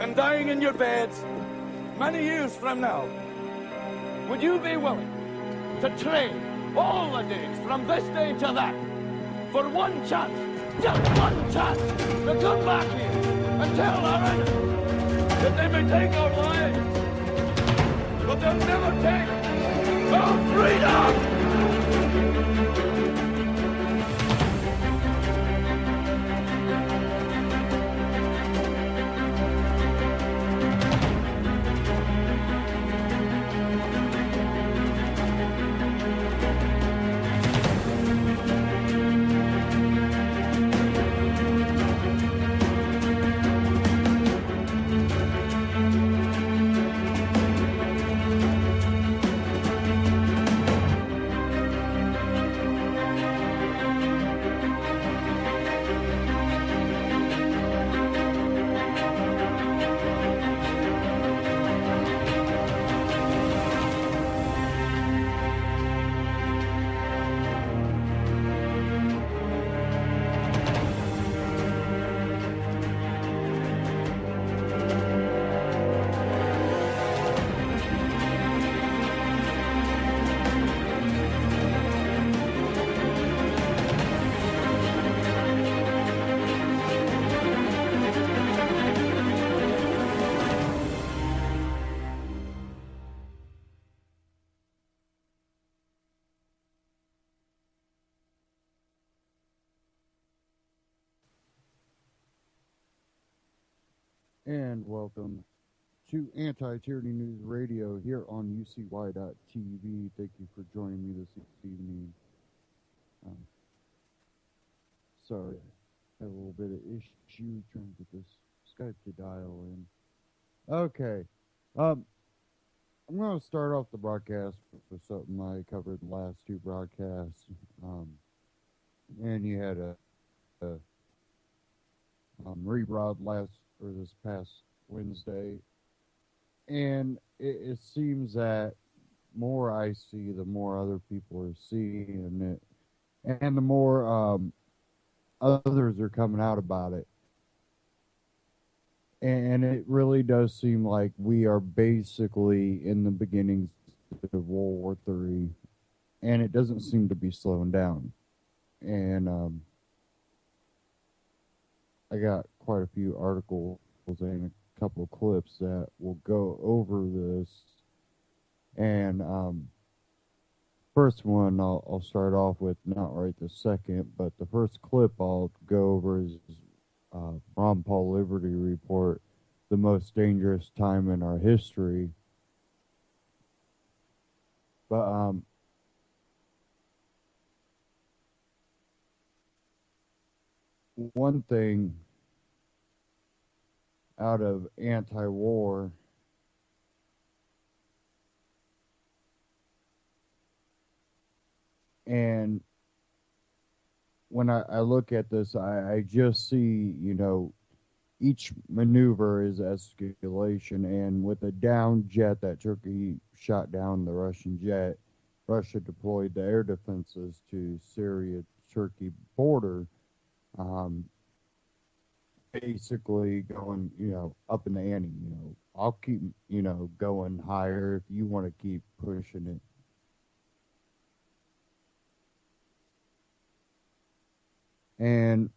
and dying in your beds many years from now, would you be willing to trade all the days from this day to that for one chance, just one chance, to come back here and tell our enemies that they may take our lives, but they'll never take our freedom? And welcome to Anti-Tyranny News Radio here on UCY.TV. Thank you for joining me this evening. Sorry, I had a little bit of issue trying to get this Skype to dial in. Okay, I'm going to start off the broadcast with something I covered in the last two broadcasts. And you had a rebroad this past Wednesday, and it seems that more I see, the more other people are seeing it, and the more others are coming out about it. And it really does seem like we are basically in the beginnings of World War III, and it doesn't seem to be slowing down. And I got quite a few articles and a couple of clips that will go over this. And first one I'll start off with, not right this second, but the first clip I'll go over is Ron Paul Liberty Report, the most dangerous time in our history. But one thing out of anti-war and when I look at this, I just see, each maneuver is escalation, and with a downed jet that Turkey shot down the Russian jet, Russia deployed the air defenses to Syria-Turkey border, basically going, up in the ante, I'll keep, going higher if you want to keep pushing it. And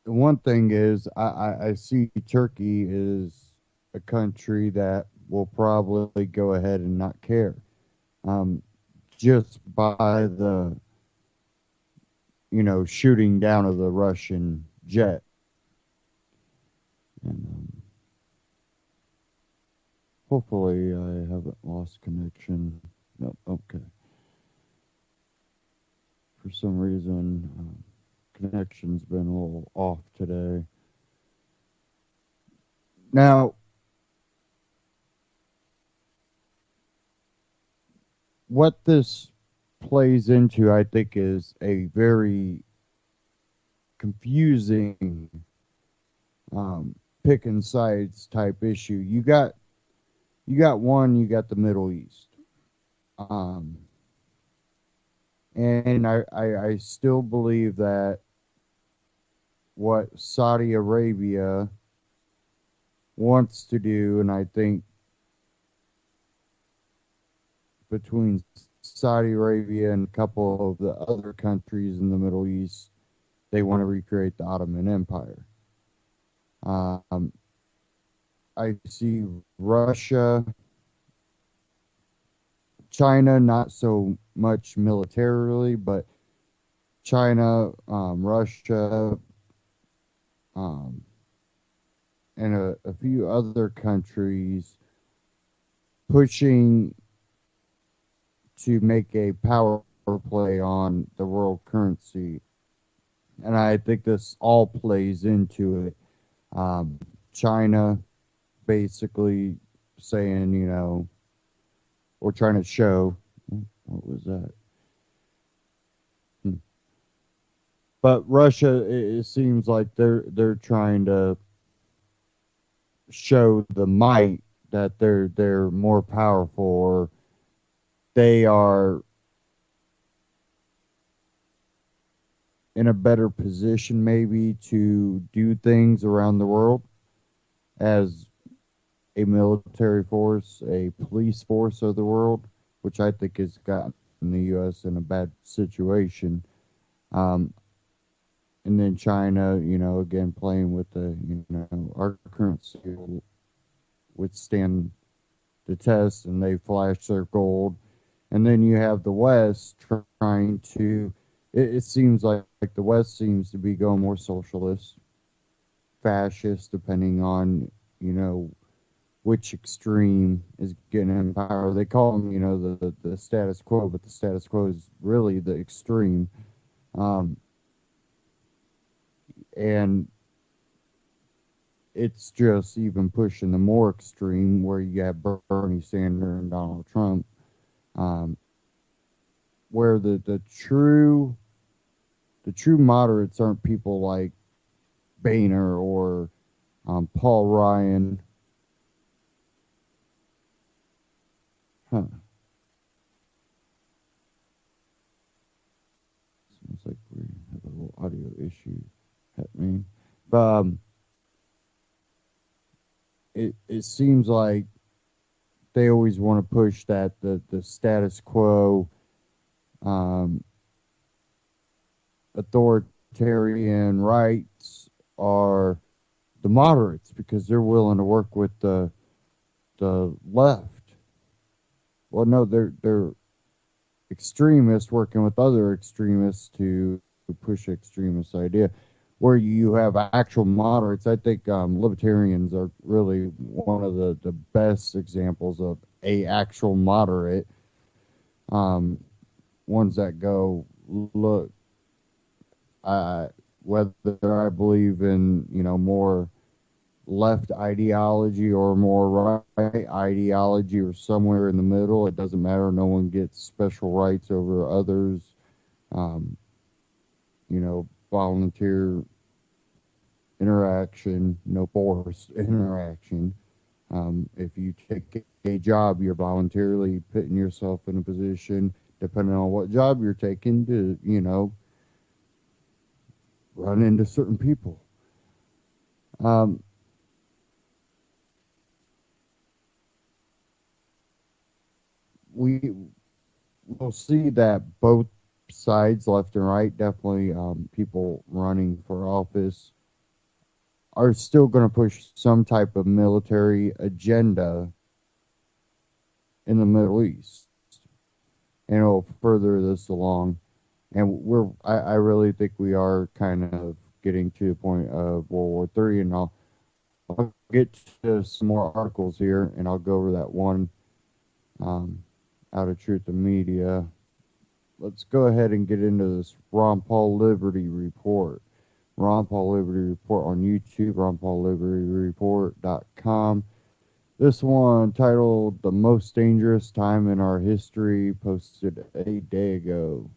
the one thing is, I see Turkey is a country that will probably go ahead and not care, just by the, shooting down of the Russian jet. And hopefully I haven't lost connection. Nope, okay. For some reason, connection's been a little off today. Now, what this plays into, I think, is a very confusing picking sides type issue. You got the Middle East. And I still believe that what Saudi Arabia wants to do, and I think between Saudi Arabia and a couple of the other countries in the Middle East, they want to recreate the Ottoman Empire. Um, I see Russia, China, not so much militarily, but China, Russia, um, and a few other countries pushing to make a power play on the world currency. And I think this all plays into it. China basically saying, or trying to show, what was that? But Russia, it seems like they're trying to show the might that they're more powerful, or they are in a better position maybe to do things around the world as a military force, a police force of the world, which I think has gotten the U.S. in a bad situation. And then China, again playing with the, our currency will withstand the test, and they flash their gold. And then you have the West trying to, it seems like the West seems to be going more socialist, fascist, depending on, which extreme is getting in power. They call them, the status quo, but the status quo is really the extreme. And it's just even pushing the more extreme, where you have Bernie Sanders and Donald Trump, where the true moderates aren't people like Boehner or Paul Ryan. Sounds like we have a little audio issue happening. But it seems like they always want to push that the status quo, authoritarian rights are the moderates, because they're willing to work with the left. Well, no, they're extremists working with other extremists to push extremist idea. Where you have actual moderates, I think libertarians are really one of the best examples of a actual moderate. Ones that go, look, whether I believe in more left ideology or more right ideology or somewhere in the middle, it doesn't matter. No one gets special rights over others. Volunteer interaction, no forced interaction. If you take a job, you're voluntarily putting yourself in a position, depending on what job you're taking, to run into certain people. We will see that both sides, left and right, definitely people running for office are still going to push some type of military agenda in the Middle East, and it'll further this along. And I really think we are kind of getting to the point of World War III, and I'll get to some more articles here, and I'll go over that one out of Truth and Media. Let's go ahead and get into this Ron Paul Liberty Report. Ron Paul Liberty Report on YouTube, RonPaulLibertyReport.com. This one titled The Most Dangerous Time in Our History, posted a day ago.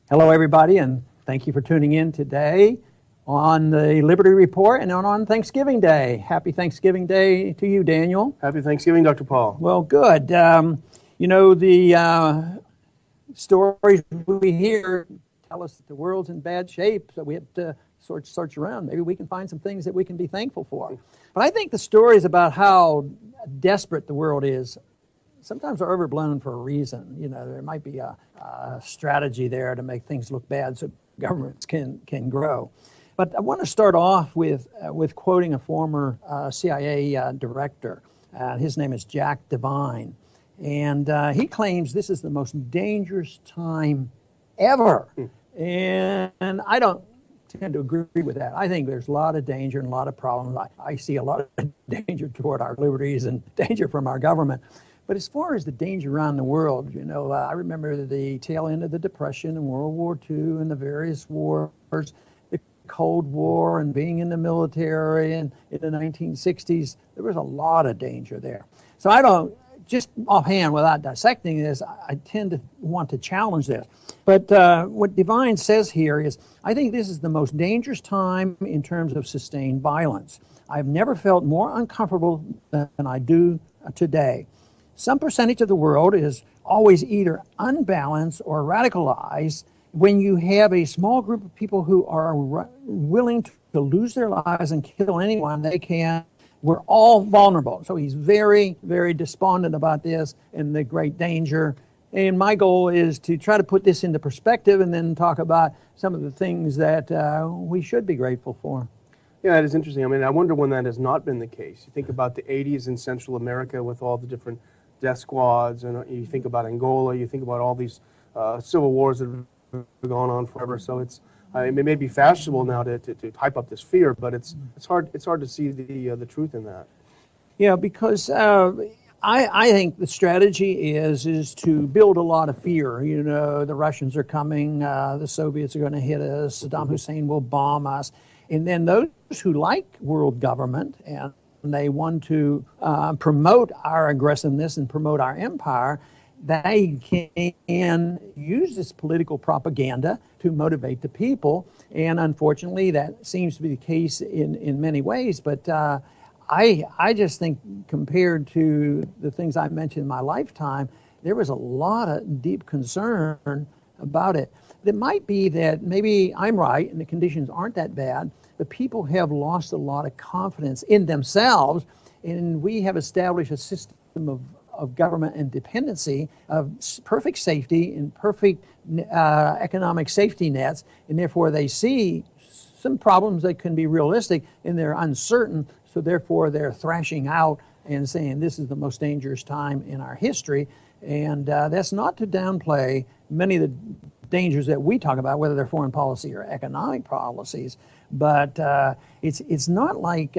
Hello, everybody, and thank you for tuning in today. on the Liberty Report and on Thanksgiving Day. Happy Thanksgiving Day to you, Daniel. Happy Thanksgiving, Dr. Paul. Well, good. The stories we hear tell us that the world's in bad shape, so we have to search around. Maybe we can find some things that we can be thankful for. But I think the stories about how desperate the world is sometimes are overblown for a reason. There might be a strategy there to make things look bad so governments can grow. But I want to start off with quoting a former CIA director. His name is Jack Devine. And he claims this is the most dangerous time ever. And I don't tend to agree with that. I think there's a lot of danger and a lot of problems. I see a lot of danger toward our liberties and danger from our government. But as far as the danger around the world, I remember the tail end of the Depression and World War II and the various wars, the Cold War and being in the military, and in the 1960s, there was a lot of danger there. So I don't, just offhand, without dissecting this, I tend to want to challenge this. But what Devine says here is, I think this is the most dangerous time in terms of sustained violence. I've never felt more uncomfortable than I do today. Some percentage of the world is always either unbalanced or radicalized. When you have a small group of people who are willing to lose their lives and kill anyone they can, we're all vulnerable. So he's very, very despondent about this and the great danger. And my goal is to try to put this into perspective and then talk about some of the things that we should be grateful for. Yeah, that is interesting. I mean, I wonder when that has not been the case. You think about the 80s in Central America with all the different death squads, and you think about Angola, you think about all these civil wars that have gone on forever. So it may be fashionable now to hype up this fear, but it's hard to see the truth in that. Yeah, because I think the strategy is to build a lot of fear. The Russians are coming, the Soviets are going to hit us, Saddam Hussein will bomb us, and then those who like world government and they want to promote our aggressiveness and promote our empire, they can use this political propaganda to motivate the people. And unfortunately, that seems to be the case in many ways. But I just think compared to the things I mentioned in my lifetime, there was a lot of deep concern about it. It might be that maybe I'm right and the conditions aren't that bad, but people have lost a lot of confidence in themselves, and we have established a system of government and dependency, of perfect safety and perfect economic safety nets, and therefore they see some problems that can be realistic, and they're uncertain, so therefore they're thrashing out and saying this is the most dangerous time in our history. And that's not to downplay many of the dangers that we talk about, whether they're foreign policy or economic policies, but it's not like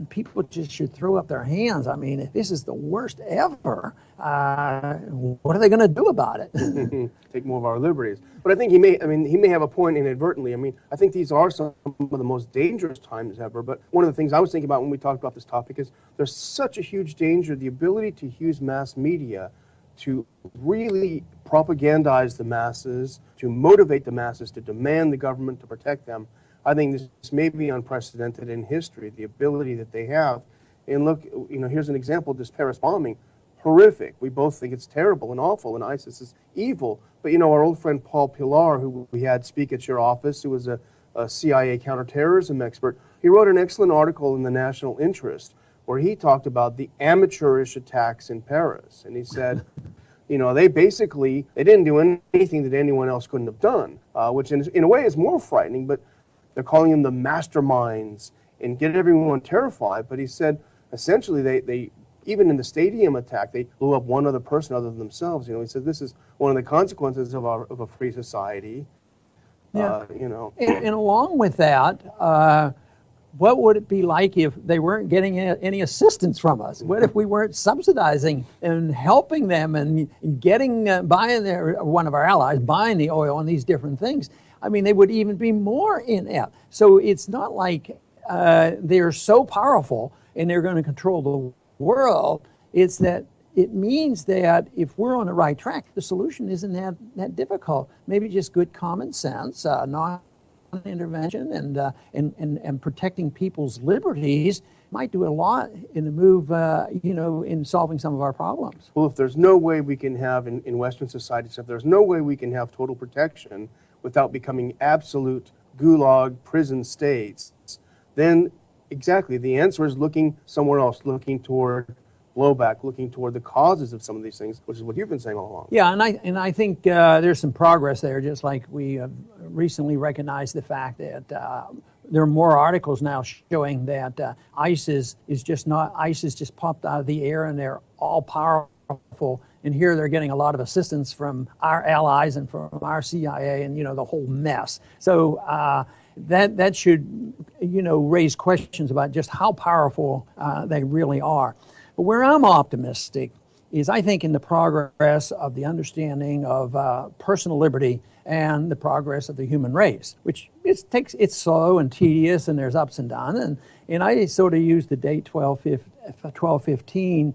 people just should throw up their hands. I mean, if this is the worst ever, what are they going to do about it? Take more of our liberties. But I think he may have a point inadvertently. I mean, I think these are some of the most dangerous times ever. But one of the things I was thinking about when we talked about this topic is there's such a huge danger, the ability to use mass media to really propagandize the masses, to motivate the masses, to demand the government to protect them. I think this may be unprecedented in history, the ability that they have. And look, here's an example of this Paris bombing. Horrific. We both think it's terrible and awful, and ISIS is evil. But our old friend Paul Pillar, who we had speak at your office, who was a CIA counterterrorism expert, he wrote an excellent article in the National Interest where he talked about the amateurish attacks in Paris. And he said, they didn't do anything that anyone else couldn't have done, which in a way is more frightening, but they're calling them the masterminds and get everyone terrified. But he said, essentially, they even in the stadium attack, they blew up one other person other than themselves. He said this is one of the consequences of a free society. Yeah. And along with that, what would it be like if they weren't getting any assistance from us? What if we weren't subsidizing and helping them and getting one of our allies buying the oil and these different things? I mean, they would even be more inept. So it's not like they're so powerful and they're going to control the world. It's that it means that if we're on the right track, the solution isn't that difficult. Maybe just good common sense, not intervention and protecting people's liberties might do a lot in the move, in solving some of our problems. Well, if there's no way we can have in Western society, if there's no way we can have total protection without becoming absolute gulag prison states, then exactly the answer is looking somewhere else, looking toward blowback, looking toward the causes of some of these things, which is what you've been saying all along. Yeah, and I think there's some progress there, just like we have recently recognized the fact that there are more articles now showing that ISIS just popped out of the air and they're all powerful. And here they're getting a lot of assistance from our allies and from our CIA and, the whole mess. So that should, raise questions about just how powerful they really are. But where I'm optimistic is I think in the progress of the understanding of personal liberty and the progress of the human race, which it's slow and tedious and there's ups and downs. And I sort of use the date 1215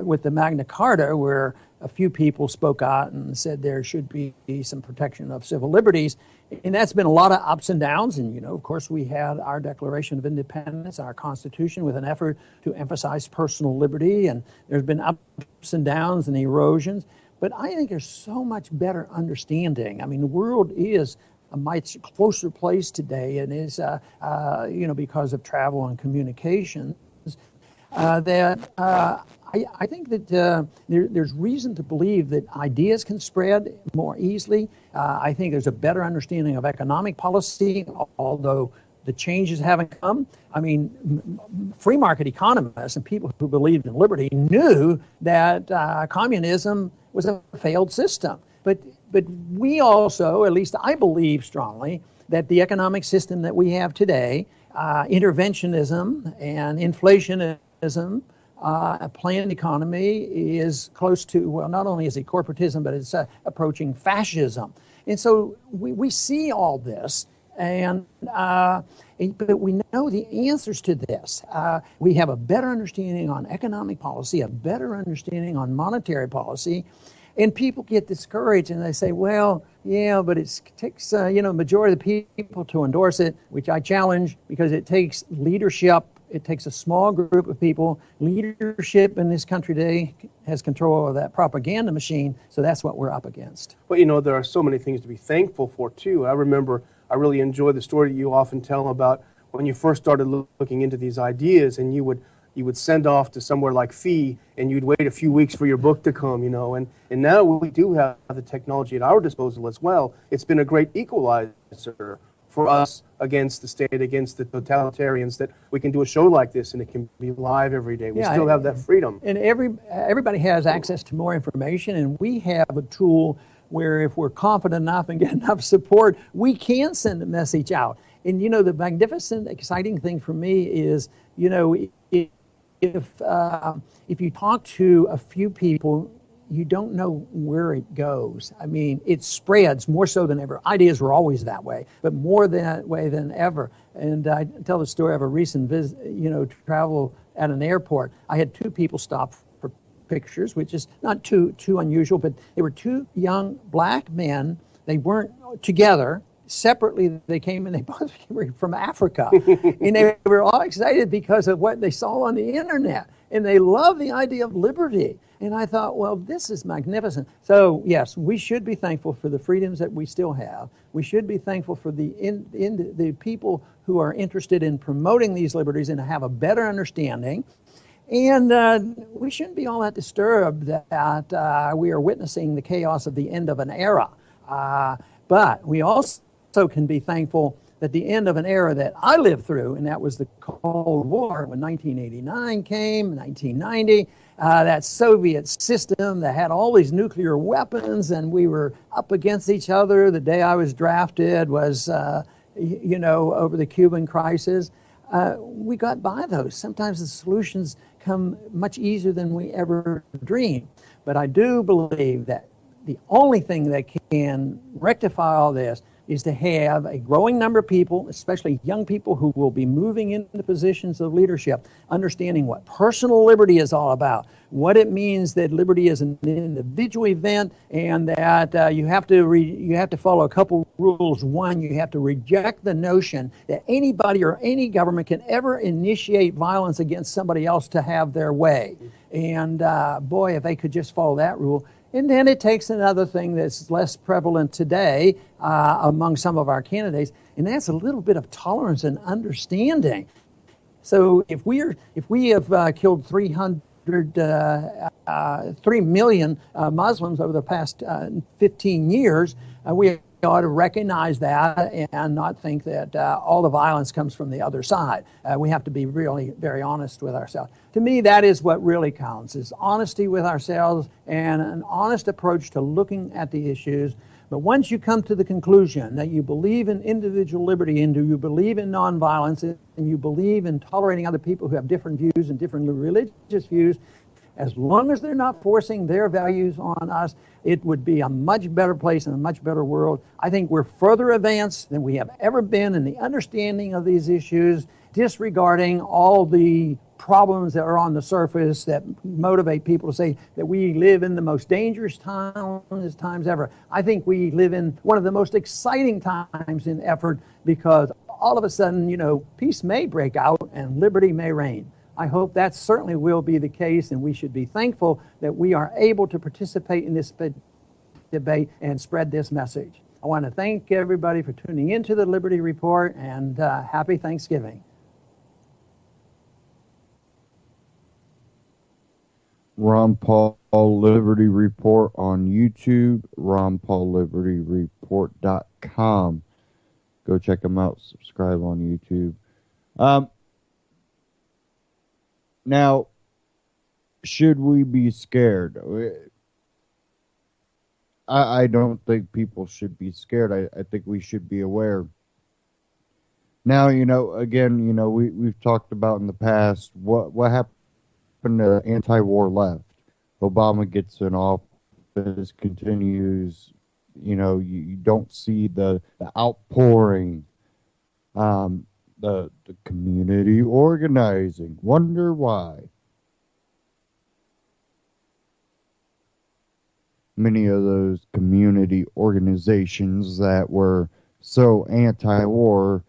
with the Magna Carta, where a few people spoke out and said there should be some protection of civil liberties. And that's been a lot of ups and downs. And, of course, we had our Declaration of Independence, our Constitution, with an effort to emphasize personal liberty. And there's been ups and downs and erosions. But I think there's so much better understanding. I mean, the world is a much closer place today and is, because of travel and communications, I think that there's reason to believe that ideas can spread more easily. I think there's a better understanding of economic policy, although the changes haven't come. I mean, free market economists and people who believed in liberty knew that communism was a failed system. But we also, at least I believe strongly, that the economic system that we have today, interventionism and inflationism, a planned economy is close to, well, not only is it corporatism, but it's approaching fascism. And so we see all this, but we know the answers to this. We have a better understanding on economic policy, a better understanding on monetary policy, and people get discouraged and they say, well, yeah, but it takes, majority of the people to endorse it, which I challenge because it takes leadership. It takes a small group of people. Leadership in this country today has control of that propaganda machine, so that's what we're up against. Well, there are so many things to be thankful for, too. I remember I really enjoy the story that you often tell about when you first started looking into these ideas, and you would send off to somewhere like Fee, and you'd wait a few weeks for your book to come, and now we do have the technology at our disposal as well. It's been a great equalizer for us against the state, against the totalitarians, that we can do a show like this and it can be live every day. We still have that freedom. And everybody has access to more information, and we have a tool where if we're confident enough and get enough support, we can send a message out. And the magnificent, exciting thing for me is, if you talk to a few people, you don't know where it goes. I mean, it spreads more so than ever. Ideas were always that way, but more that way than ever. And I tell the story of a recent visit, travel at an airport. I had two people stop for pictures, which is not too unusual, but they were two young black men. They weren't together. Separately, they came and they both were from Africa. And they were all excited because of what they saw on the internet. And they love the idea of liberty. And I thought, well, this is magnificent. So, yes, we should be thankful for the freedoms that we still have. We should be thankful for the people who are interested in promoting these liberties and have a better understanding. And we shouldn't be all that disturbed that we are witnessing the chaos of the end of an era. But we also can be thankful that the end of an era that I lived through, and that was the Cold War, when 1989 came, 1990, that Soviet system that had all these nuclear weapons, and we were up against each other. The day I was drafted was, over the Cuban crisis. We got by those. Sometimes the solutions come much easier than we ever dreamed. But I do believe that the only thing that can rectify all this is to have a growing number of people, especially young people who will be moving into positions of leadership, understanding what personal liberty is all about, what it means that liberty is an individual event, and that you have to follow a couple rules. One, you have to reject the notion that anybody or any government can ever initiate violence against somebody else to have their way. And boy, if they could just follow that rule. And then it takes another thing that's less prevalent today among some of our candidates, and that's a little bit of tolerance and understanding. So if we have killed 3 million Muslims over the past 15 years, we ought to recognize that and not think that all the violence comes from the other side. We have to be really very honest with ourselves. To me, that is what really counts, is honesty with ourselves and an honest approach to looking at the issues. But once you come to the conclusion that you believe in individual liberty and you believe in nonviolence and you believe in tolerating other people who have different views and different religious views, as long as they're not forcing their values on us, it would be a much better place and a much better world. I think we're further advanced than we have ever been in the understanding of these issues, disregarding all the problems that are on the surface that motivate people to say that we live in the most dangerous times ever. I think we live in one of the most exciting times in effort, because all of a sudden, peace may break out and liberty may reign. I hope that certainly will be the case, and we should be thankful that we are able to participate in this debate and spread this message. I want to thank everybody for tuning into the Liberty Report, and happy Thanksgiving. Ron Paul Liberty Report on YouTube, RonPaulLibertyReport.com. Go check them out. Subscribe on YouTube. Now, should we be scared? I don't think people should be scared. I think we should be aware. Now, again, we've talked about in the past what happened to anti-war left. Obama gets in office, continues, you don't see the outpouring, the community organizing. Wonder why. Many of those community organizations that were so anti-war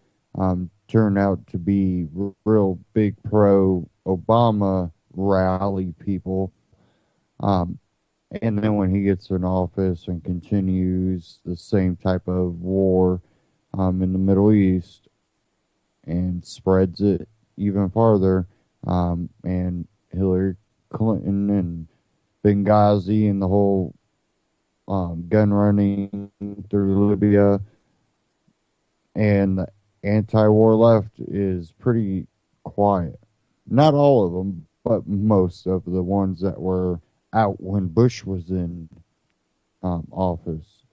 turned out to be real big pro-Obama rally people. And then when he gets in office and continues the same type of war in the Middle East, and spreads it even farther, and Hillary Clinton and Benghazi and the whole gun running through Libya, and the anti-war left is pretty quiet. Not all of them, but most of the ones that were out when Bush was in office.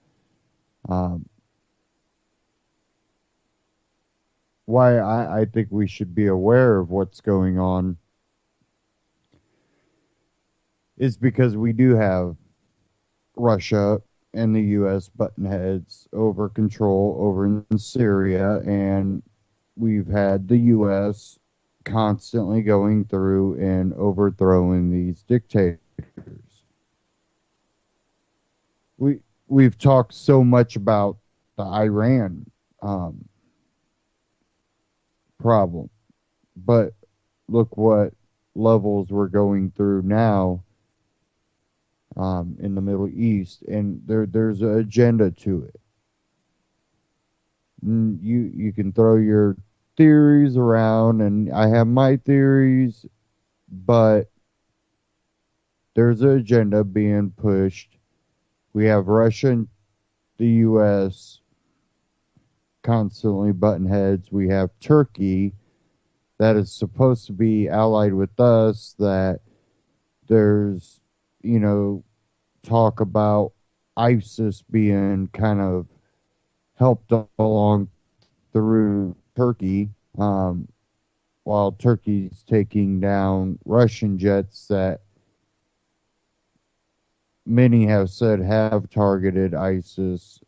Why I think we should be aware of what's going on is because we do have Russia and the U.S. button heads over control over in Syria, and we've had the U.S. constantly going through and overthrowing these dictators. We've talked so much about the Iran problem, but look what levels we're going through now in the Middle East, and there's an agenda to it. You can throw your theories around, and I have my theories, but there's an agenda being pushed. We have Russia and the U.S. constantly button heads. We have Turkey that is supposed to be allied with us, that there's, talk about ISIS being kind of helped along through Turkey, while Turkey's taking down Russian jets that many have said have targeted ISIS.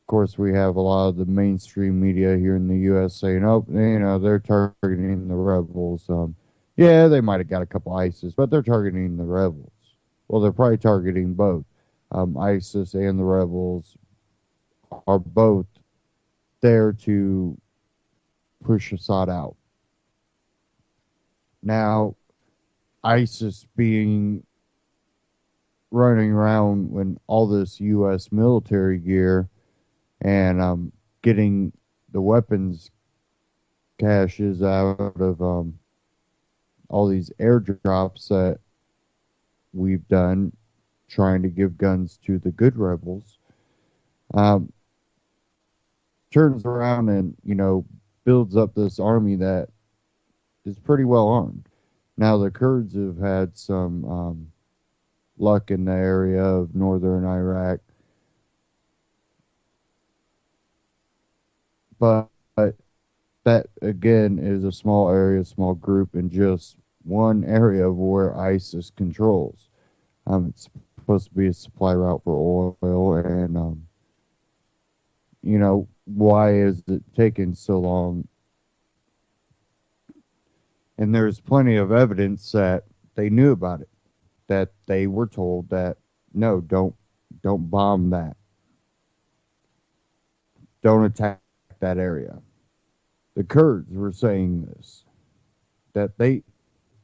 course, we have a lot of the mainstream media here in the U.S. saying, "Oh, they're targeting the rebels." Yeah, they might have got a couple ISIS, but they're targeting the rebels. Well, they're probably targeting both. ISIS and the rebels are both there to push Assad out. Now, ISIS being running around with all this U.S. military gear and getting the weapons caches out of all these airdrops that we've done, trying to give guns to the good rebels, turns around and builds up this army that is pretty well armed. Now the Kurds have had some luck in the area of northern Iraq, but that again is a small area, small group, and just one area of where ISIS controls. It's supposed to be a supply route for oil, and why is it taking so long? And there's plenty of evidence that they knew about it, that they were told that no, don't bomb that, don't attack that area. The Kurds were saying this, that they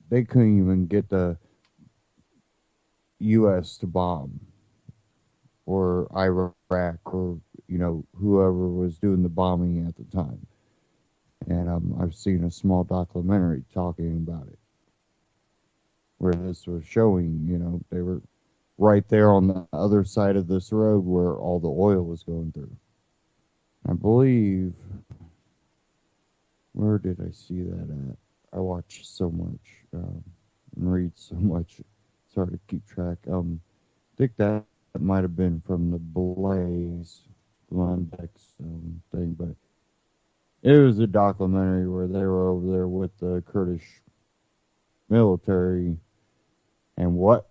couldn't even get the U.S. to bomb, or Iraq, or whoever was doing the bombing at the time. And I've seen a small documentary talking about it, where this was showing, they were right there on the other side of this road where all the oil was going through. I believe, where did I see that at? I watch so much and read so much. It's hard to keep track. I think that might have been from the Blaze, Glenn Beck's thing, but it was a documentary where they were over there with the Kurdish military and what,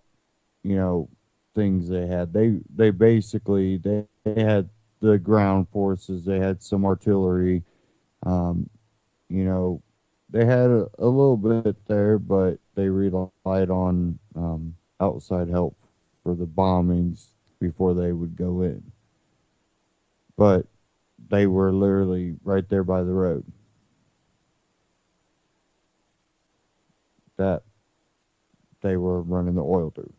things they had. They basically, they had the ground forces, they had some artillery, they had a little bit there, but they relied on outside help for the bombings before they would go in. But they were literally right there by the road that they were running the oil through.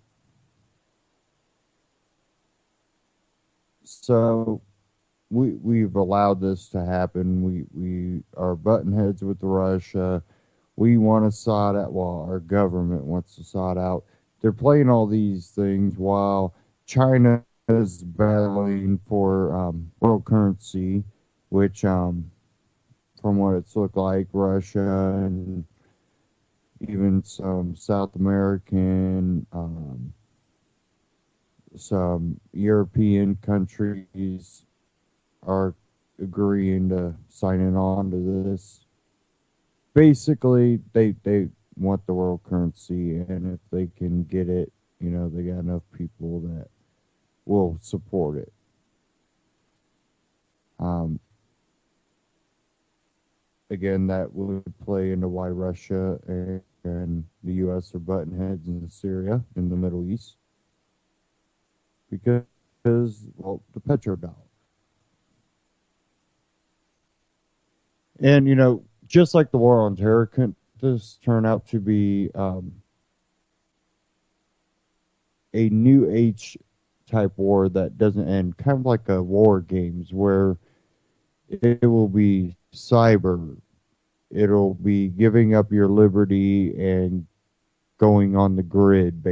So we've allowed this to happen. We are button heads with Russia. We want Assad out. Well, our government wants Assad out. They're playing all these things while China is battling for world currency, which, from what it's looked like, Russia and even some South American, some European countries are agreeing to signing on to this. Basically, they want the world currency, and if they can get it, they got enough people that will support it. Again, that would play into why Russia and the U.S. are button heads in Syria, in the Middle East, because, well, the petrodollar. And, just like the war on terror, couldn't this turn out to be a new age type war that doesn't end, kind of like a war games where it will be cyber, it'll be giving up your liberty and going on the grid,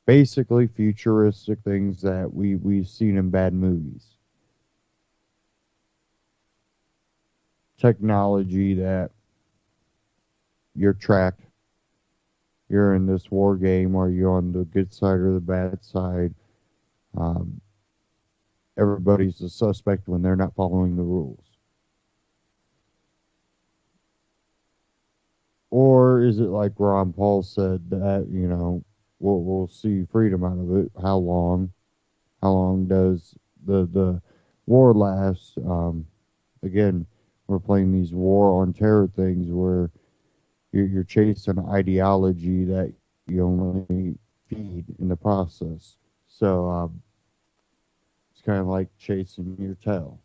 basically futuristic things that we've seen in bad movies. Technology that you're tracked, you're in this war game, are you on the good side or the bad side? Everybody's a suspect when they're not following the rules. Or is it like Ron Paul said that, we'll see freedom out of it? How long? How long does the war lasts. Again, we're playing these war on terror things where you're chasing ideology that you only feed in the process. So it's kind of like chasing your tail.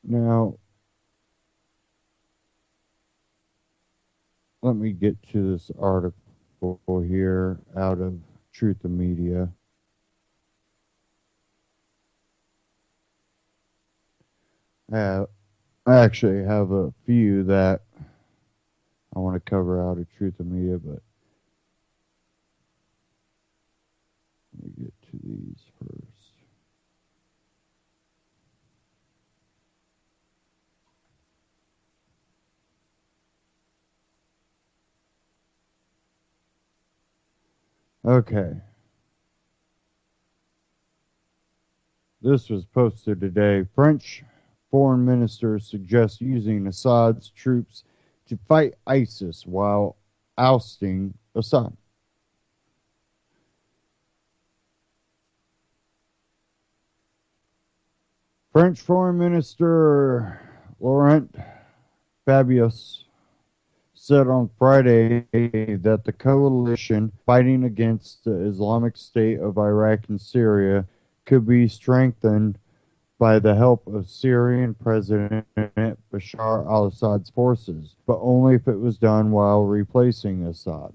Now, let me get to this article here out of Truth and Media. I actually have a few that I want to cover out of Truth and Media, but let me get to these first. Okay. This was posted today. French foreign minister suggests using Assad's troops to fight ISIS while ousting Assad. French Foreign Minister Laurent Fabius said on Friday that the coalition fighting against the Islamic State of Iraq and Syria could be strengthened by the help of Syrian President Bashar al-Assad's forces, but only if it was done while replacing Assad.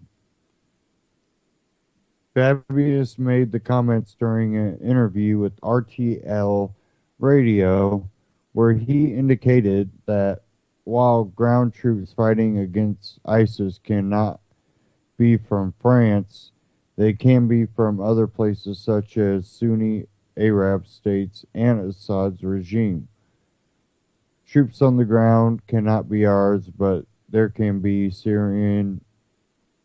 Fabius made the comments during an interview with RTL Radio, where he indicated that while ground troops fighting against ISIS cannot be from France, they can be from other places such as Sunni Arab states and Assad's regime. Troops on the ground cannot be ours, but there can be Syrian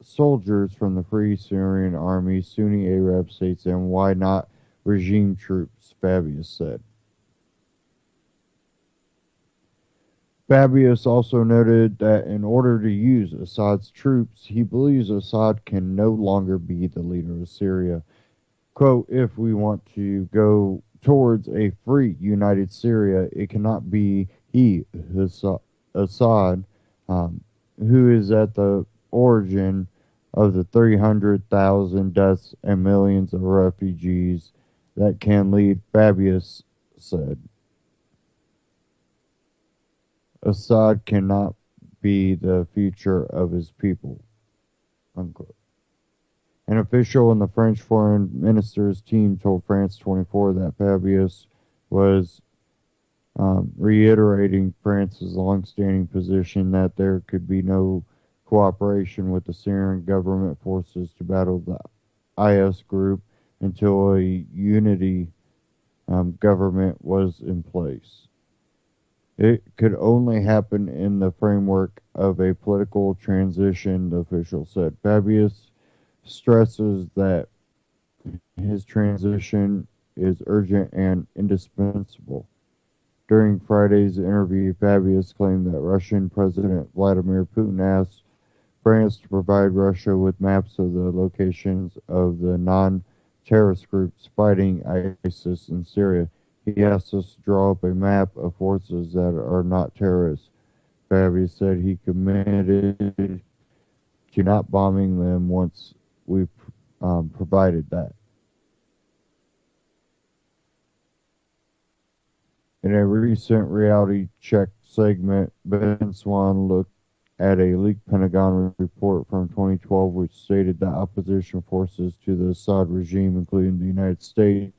soldiers from the Free Syrian Army, Sunni Arab states, and why not regime troops, Fabius said. Fabius also noted that in order to use Assad's troops, he believes Assad can no longer be the leader of Syria. Quote, if we want to go towards a free, united Syria, it cannot be he, Assad, who is at the origin of the 300,000 deaths and millions of refugees that can lead, Fabius said. Assad cannot be the future of his people. Unquote. An official in the French foreign minister's team told France 24 that Fabius was reiterating France's long-standing position that there could be no cooperation with the Syrian government forces to battle the IS group until a unity government was in place. It could only happen in the framework of a political transition, the official said. Fabius stresses that his transition is urgent and indispensable. During Friday's interview, Fabius claimed that Russian President Vladimir Putin asked France to provide Russia with maps of the locations of the non-terrorist groups fighting ISIS in Syria. He asked us to draw up a map of forces that are not terrorists. Fabius said he committed to not bombing them once we provided that. In a recent reality check segment, Ben Swan looked at a leaked Pentagon report from 2012 which stated that opposition forces to the Assad regime, including the United States,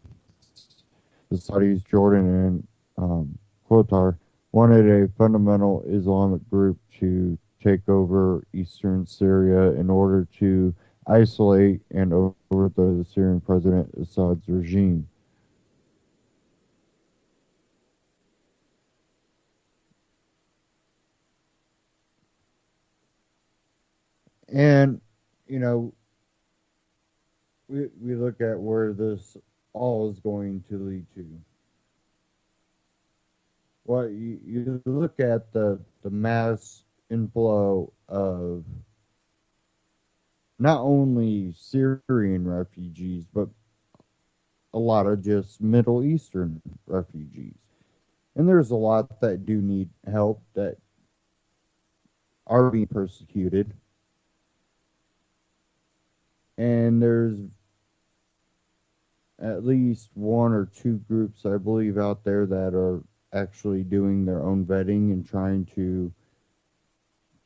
the Saudis, Jordan, and Qatar, wanted a fundamental Islamic group to take over eastern Syria in order to isolate and overthrow the Syrian President Assad's regime. And, you know, we look at where this all is going to lead to. Well, you look at the mass inflow of not only Syrian refugees, but a lot of just Middle Eastern refugees. And there's a lot that do need help that are being persecuted. And there's at least one or two groups, I believe, out there that are actually doing their own vetting and trying to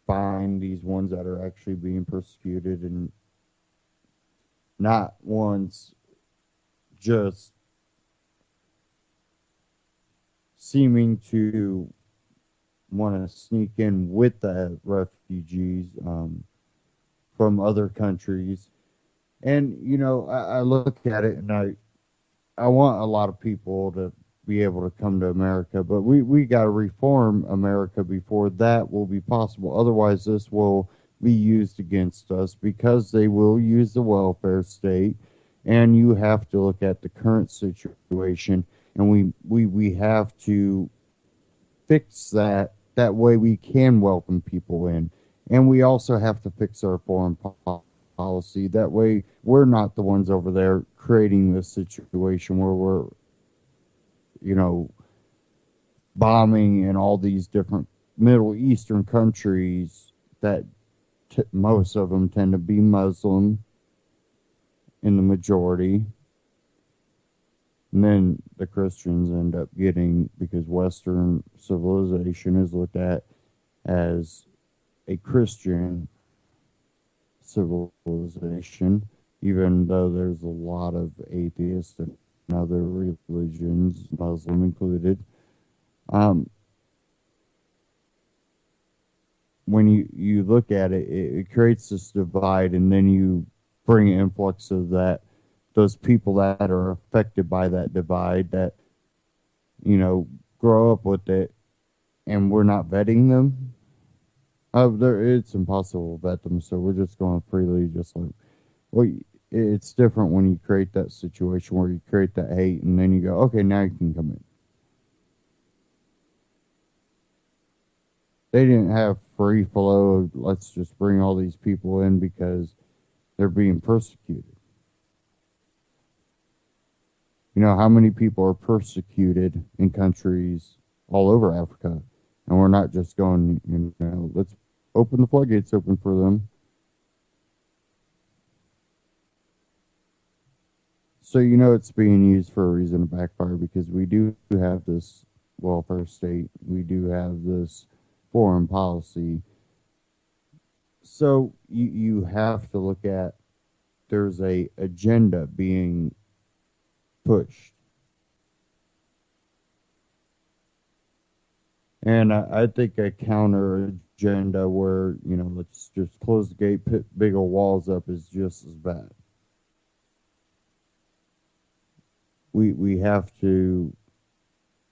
find these ones that are actually being persecuted and not ones just seeming to want to sneak in with the refugees from other countries. And, you know, I look at it and I want a lot of people to be able to come to America, but we got to reform America before that will be possible. Otherwise, this will be used against us because they will use the welfare state. And you have to look at the current situation, and we have to fix that. That way we can welcome people in. And we also have to fix our foreign policy. That way we're not the ones over there creating this situation where we're, you know, bombing in all these different Middle Eastern countries that most of them tend to be Muslim in the majority. And then the Christians end up getting, because Western civilization is looked at as a Christian civilization, even though there's a lot of atheists and other religions, Muslim included. When you look at it, it creates this divide, and then you bring an influx of those people that are affected by that divide that, you know, grow up with it, and we're not vetting them. It's impossible to vet them, so we're just going freely, just like, well, it's different when you create that situation where you create that hate, and then you go, okay, now you can come in. They didn't have free flow of, let's just bring all these people in because they're being persecuted. You know, how many people are persecuted in countries all over Africa? And we're not just going, you know, let's open the floodgates open for them. So, you know, it's being used for a reason to backfire, because we do have this welfare state. We do have this foreign policy. So you have to look at, there's a agenda being pushed. And I think a counter agenda where, you know, let's just close the gate, put big old walls up is just as bad. We have to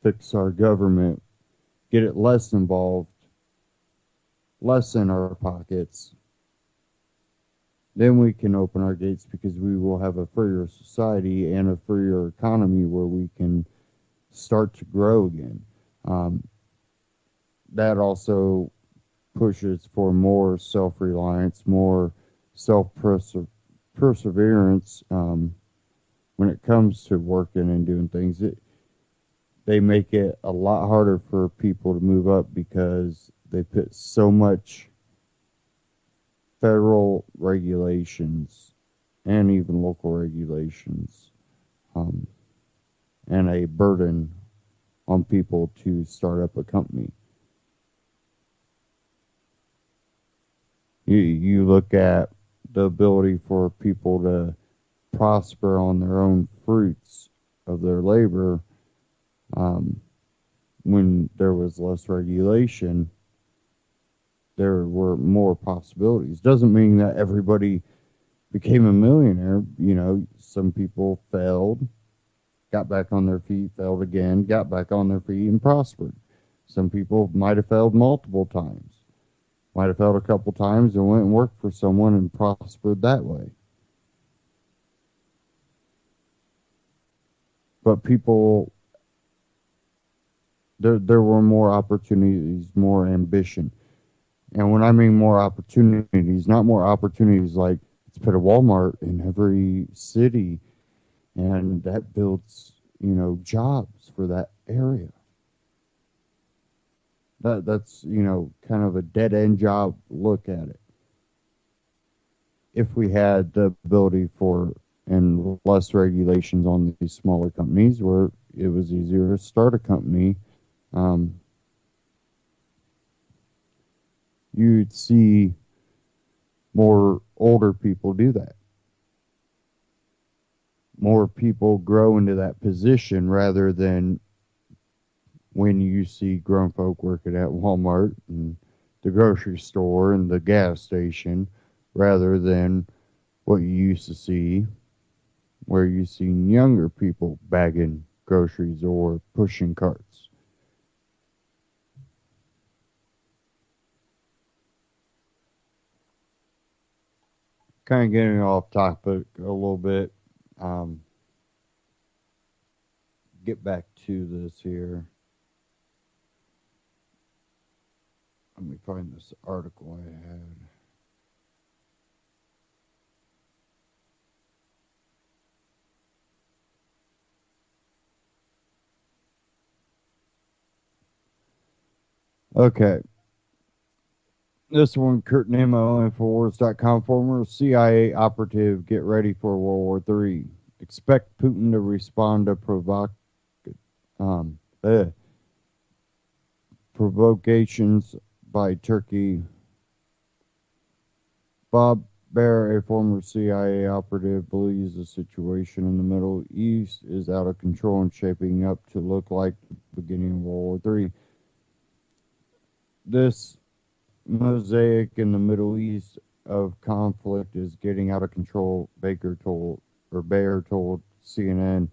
fix our government, get it less involved, less in our pockets. Then we can open our gates, because we will have a freer society and a freer economy where we can start to grow again. That also pushes for more self-reliance, more self-perseverance when it comes to working and doing things. They make it a lot harder for people to move up because they put so much federal regulations and even local regulations and a burden on people to start up a company. You look at the ability for people to prosper on their own fruits of their labor. When there was less regulation, there were more possibilities. Doesn't mean that everybody became a millionaire. You know, some people failed, got back on their feet, failed again, got back on their feet, and prospered. Some people might have failed multiple times, might have failed a couple times and went and worked for someone and prospered that way. But people, there were more opportunities, more ambition. And when I mean more opportunities, not more opportunities like let's put a Walmart in every city, and that builds, jobs for that area. That's kind of a dead end job. Look at it. If we had the ability for and less regulations on these smaller companies, where it was easier to start a company, you'd see more older people do that. More people grow into that position rather than when you see grown folk working at Walmart and the grocery store and the gas station, rather than what you used to see, where you seen younger people bagging groceries or pushing carts. Kind of getting off topic a little bit. Get back to this here. Let me find this article I had. Okay. This one, Kurt Nemo, Infowars.com, former CIA operative, get ready for World War III. Expect Putin to respond to provocations by Turkey. Bob Baer, a former CIA operative, believes the situation in the Middle East is out of control and shaping up to look like the beginning of World War III. This mosaic in the Middle East of conflict is getting out of control, Baer told CNN.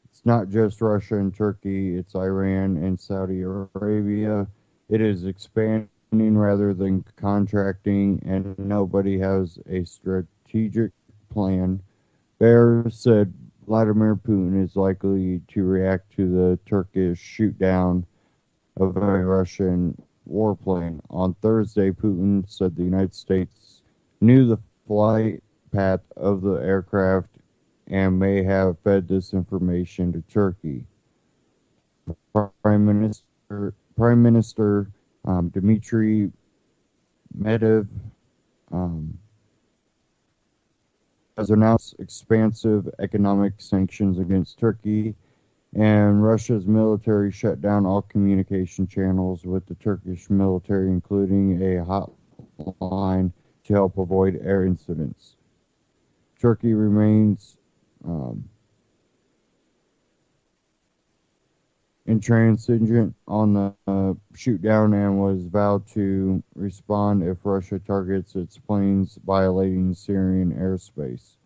It's not just Russia and Turkey, it's Iran and Saudi Arabia. It is expanding rather than contracting, and nobody has a strategic plan. Baer said Vladimir Putin is likely to react to the Turkish shoot down of a Russian warplane. On Thursday, Putin said the United States knew the flight path of the aircraft and may have fed this information to Turkey. Prime Minister Dmitry Medvedev has announced expansive economic sanctions against Turkey, and Russia's military shut down all communication channels with the Turkish military, including a hotline to help avoid air incidents. Turkey remains intransigent on the shoot down and was vowed to respond if Russia targets its planes violating Syrian airspace.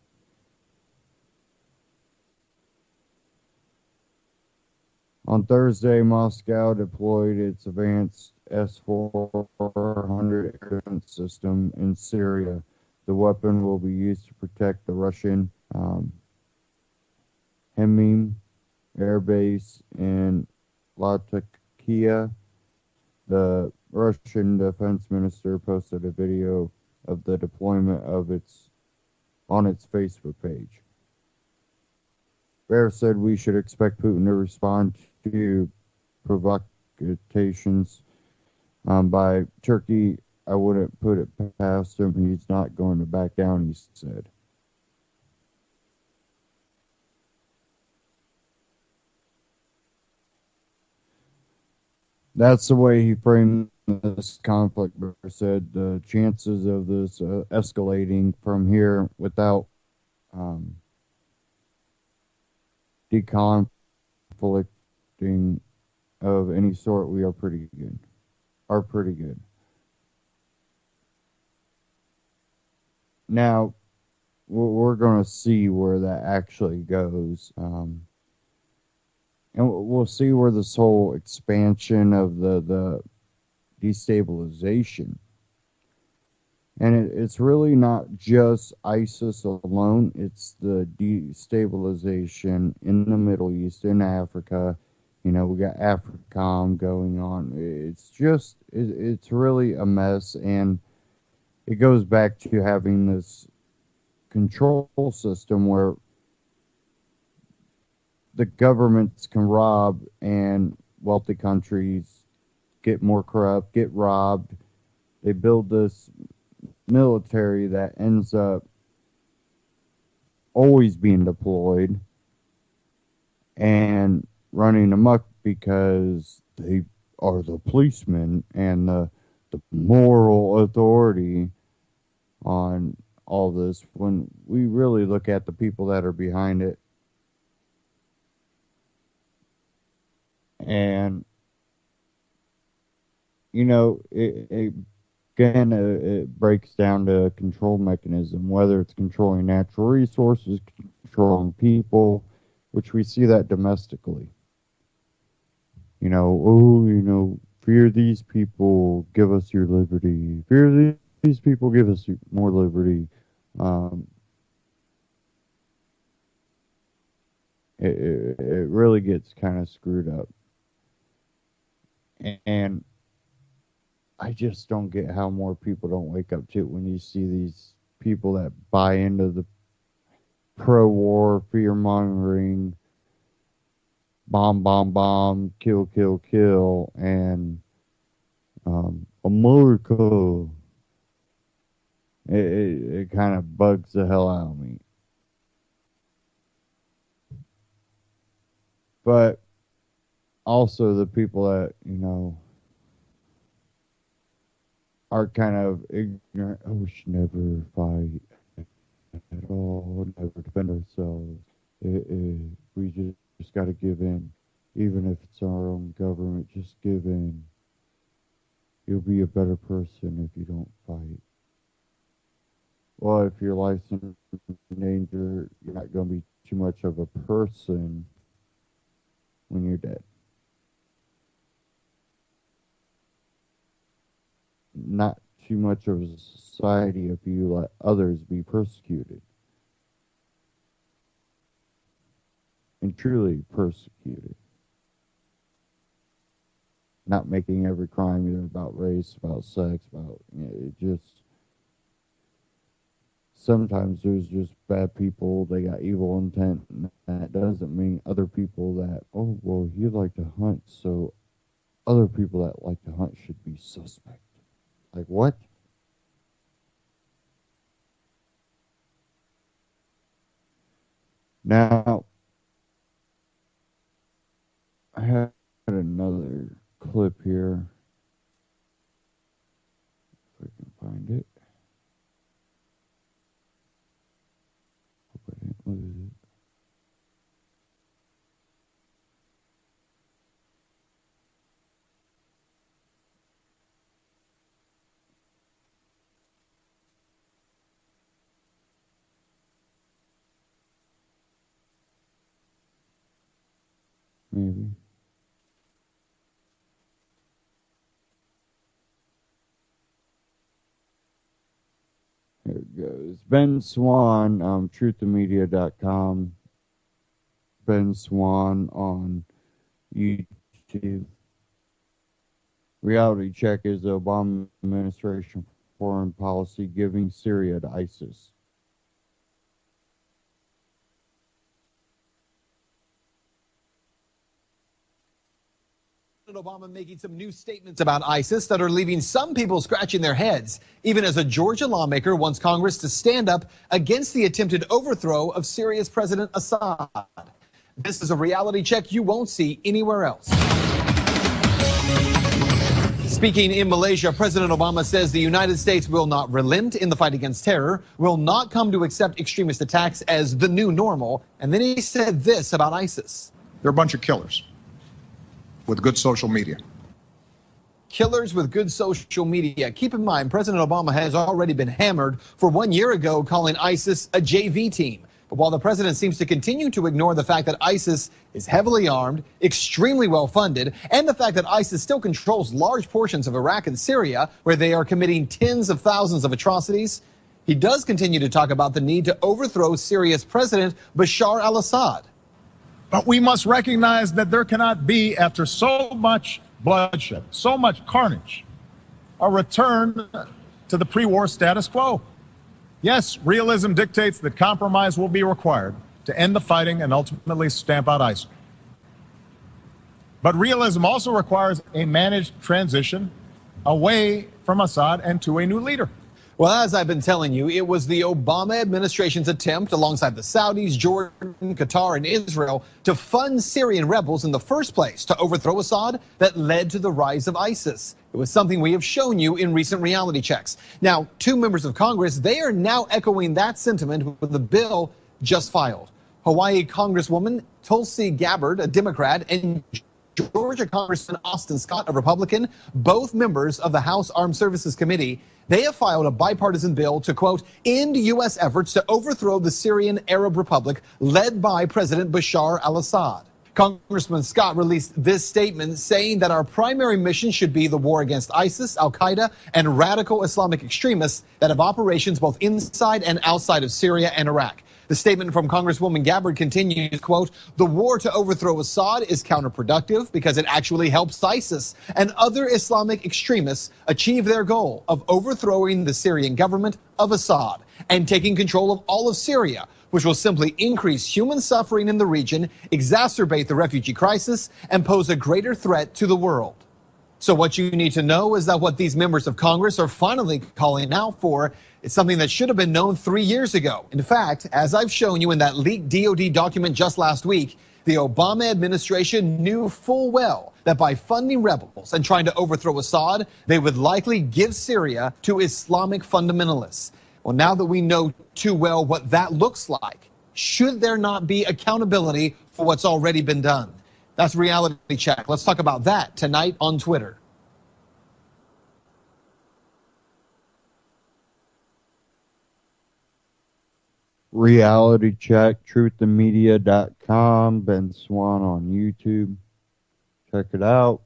On Thursday, Moscow deployed its advanced S-400 air defense system in Syria. The weapon will be used to protect the Russian Hemim air base in Latakia. The Russian defense minister posted a video of the deployment on its Facebook page. Baer said we should expect Putin to respond to provocations by Turkey. I wouldn't put it past him. He's not going to back down, he said. That's the way he framed this conflict. Baer said the chances of this escalating from here without deconflicting of any sort, we are pretty good. Now, we're going to see where that actually goes. And we'll see where this whole expansion of the destabilization. And it's really not just ISIS alone. It's the destabilization in the Middle East, in Africa. We got AFRICOM going on. It's really a mess. And it goes back to having this control system where the governments can rob and wealthy countries get more corrupt, get robbed. They build this military that ends up always being deployed and running amok because they are the policemen and the moral authority on all this, when we really look at the people that are behind it. And, you know, it breaks down to a control mechanism, whether it's controlling natural resources, controlling people, which we see that domestically. You know, fear these people, give us your liberty. Fear these people, give us more liberty. It really gets kind of screwed up. And I just don't get how more people don't wake up to it when you see these people that buy into the pro-war, fear-mongering, bomb, bomb, bomb, kill, kill, kill, and America. It kind of bugs the hell out of me. But also the people that, you know, are kind of ignorant. Oh, we should never fight at all, never defend ourselves. We just got to give in. Even if it's our own government, just give in. You'll be a better person if you don't fight. Well, if your life's in danger, you're not going to be too much of a person when you're dead. Not too much of a society if you let others be persecuted. And truly persecuted. Not making every crime either about race, about sex, about, you know, it just, sometimes there's just bad people, they got evil intent, and that doesn't mean other people that, oh, well, you like to hunt, so other people that like to hunt should be suspect. Like, what? Now, I had another clip here. If I can find it. Hope I didn't lose it. Maybe. Here it goes. Ben Swan, truthamedia.com. Ben Swan on YouTube. Reality check is the Obama administration foreign policy giving Syria to ISIS. Obama making some new statements about ISIS that are leaving some people scratching their heads, even as a Georgia lawmaker wants Congress to stand up against the attempted overthrow of Syria's President Assad. This is a reality check you won't see anywhere else. Speaking in Malaysia, President Obama says the United States will not relent in the fight against terror, will not come to accept extremist attacks as the new normal. And then he said this about ISIS. They're a bunch of killers with good social media. Killers with good social media. Keep in mind, President Obama has already been hammered for 1 year ago calling ISIS a JV team. But while the president seems to continue to ignore the fact that ISIS is heavily armed, extremely well funded, and the fact that ISIS still controls large portions of Iraq and Syria, where they are committing tens of thousands of atrocities, he does continue to talk about the need to overthrow Syria's president, Bashar al-Assad. But we must recognize that there cannot be, after so much bloodshed, so much carnage, a return to the pre-war status quo. Yes, realism dictates that compromise will be required to end the fighting and ultimately stamp out ISIL. But realism also requires a managed transition away from Assad and to a new leader. Well, as I've been telling you, it was the Obama administration's attempt, alongside the Saudis, Jordan, Qatar, and Israel, to fund Syrian rebels in the first place to overthrow Assad that led to the rise of ISIS. It was something we have shown you in recent reality checks. Now, 2 members of Congress, they are now echoing that sentiment with the bill just filed. Hawaii Congresswoman Tulsi Gabbard, a Democrat, and Georgia Congressman Austin Scott, a Republican, both members of the House Armed Services Committee, they have filed a bipartisan bill to, quote, end U.S. efforts to overthrow the Syrian Arab Republic led by President Bashar al-Assad. Congressman Scott released this statement saying that our primary mission should be the war against ISIS, al-Qaeda, and radical Islamic extremists that have operations both inside and outside of Syria and Iraq. The statement from Congresswoman Gabbard continues, quote, the war to overthrow Assad is counterproductive because it actually helps ISIS and other Islamic extremists achieve their goal of overthrowing the Syrian government of Assad and taking control of all of Syria, which will simply increase human suffering in the region, exacerbate the refugee crisis, and pose a greater threat to the world. So what you need to know is that what these members of Congress are finally calling out for is something that should have been known 3 years ago. In fact, as I've shown you in that leaked DOD document just last week, the Obama administration knew full well that by funding rebels and trying to overthrow Assad, they would likely give Syria to Islamic fundamentalists. Well, now that we know too well what that looks like, should there not be accountability for what's already been done? That's Reality Check. Let's talk about that tonight on Twitter. Reality Check, truthandmedia.com, Ben Swan on YouTube. Check it out.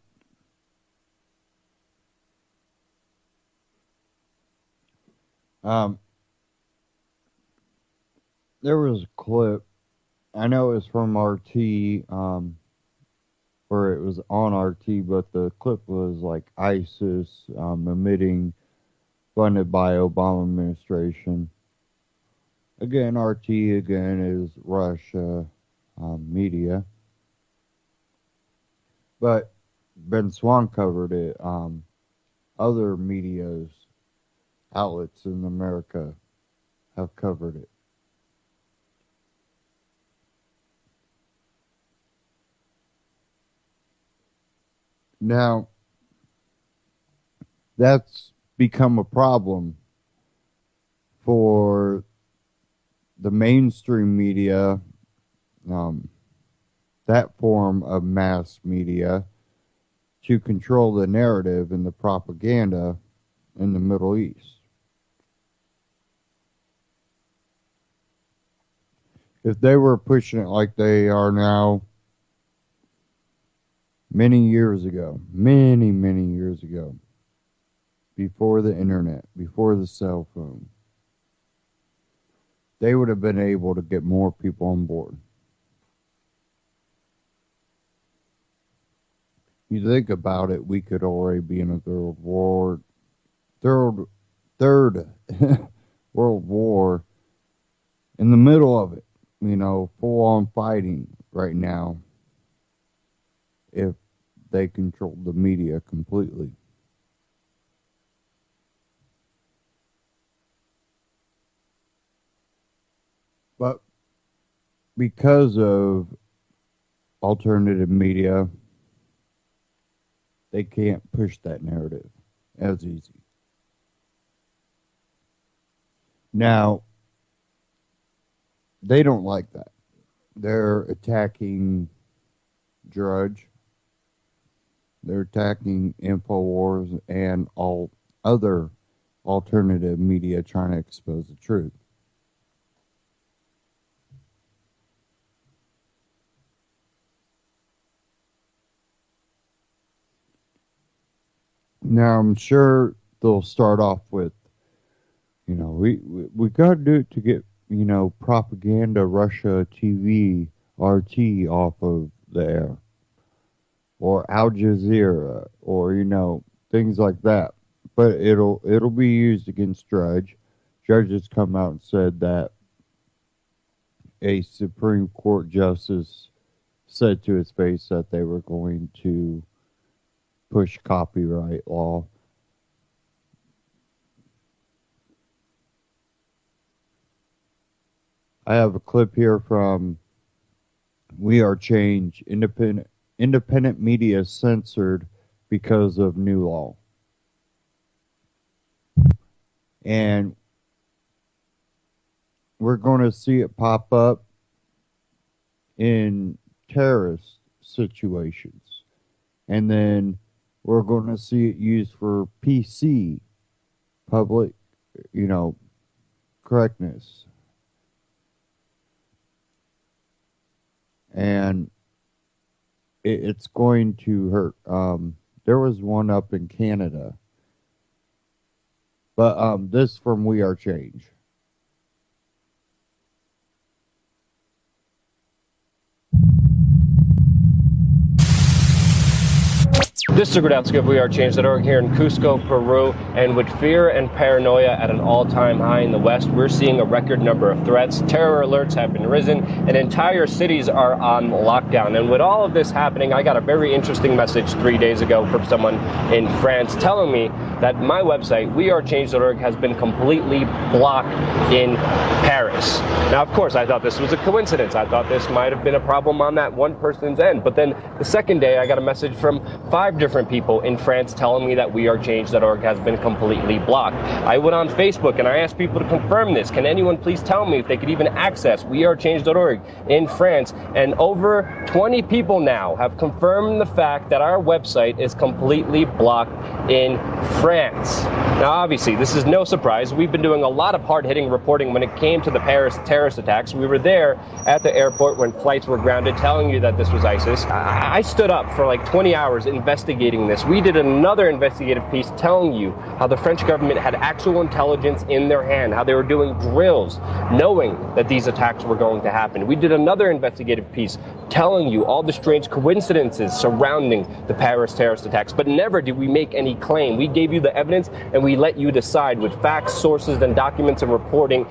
There was a clip, I know it was from RT, or it was on RT, but the clip was like ISIS emitting, funded by Obama administration. Again, RT again is Russia media, but Ben Swan covered it. Other media's outlets in America have covered it. Now, that's become a problem for the mainstream media, that form of mass media, to control the narrative and the propaganda in the Middle East. If they were pushing it like they are now, many years ago, many years ago, before the internet, before the cell phone, they would have been able to get more people on board. You think about it, we could already be in a third world war in the middle of it, full on fighting right now, if they controlled the media completely. But because of alternative media, they can't push that narrative as easy. Now, they don't like that. They're attacking Drudge. They're attacking InfoWars and all other alternative media trying to expose the truth. Now, I'm sure they'll start off with, we got to do it to get, propaganda Russia TV, RT off of the air, or Al Jazeera, or, things like that. But it'll be used against Drudge. judges come out and said that a Supreme Court justice said to his face that they were going to push copyright law. I have a clip here from We Are Change. Independent media censored because of new law. And we're going to see it pop up in terrorist situations. And then we're going to see it used for PC, public, correctness. And it's going to hurt. There was one up in Canada. But this from We Are Change. This is Gradowski of WeAreChange.org here in Cusco, Peru, and with fear and paranoia at an all-time high in the West, we're seeing a record number of threats. Terror alerts have been risen, and entire cities are on lockdown. And with all of this happening, I got a very interesting message 3 days ago from someone in France telling me that my website, WeAreChange.org, has been completely blocked in Paris. Now, of course, I thought this was a coincidence. I thought this might have been a problem on that one person's end. But then the second day, I got a message from 5 different people in France telling me that WeAreChange.org has been completely blocked. I went on Facebook and I asked people to confirm this. Can anyone please tell me if they could even access WeAreChange.org in France? And over 20 people now have confirmed the fact that our website is completely blocked in France. Now, obviously, this is no surprise. We've been doing a lot of hard-hitting reporting when it came to the Paris terrorist attacks. We were there at the airport when flights were grounded, telling you that this was ISIS. I stood up for like 20 hours investigating this. We did another investigative piece telling you how the French government had actual intelligence in their hand, how they were doing drills, knowing that these attacks were going to happen. We did another investigative piece telling you all the strange coincidences surrounding the Paris terrorist attacks, but never did we make any claim. We gave you the evidence and we let you decide with facts, sources, and documents and reporting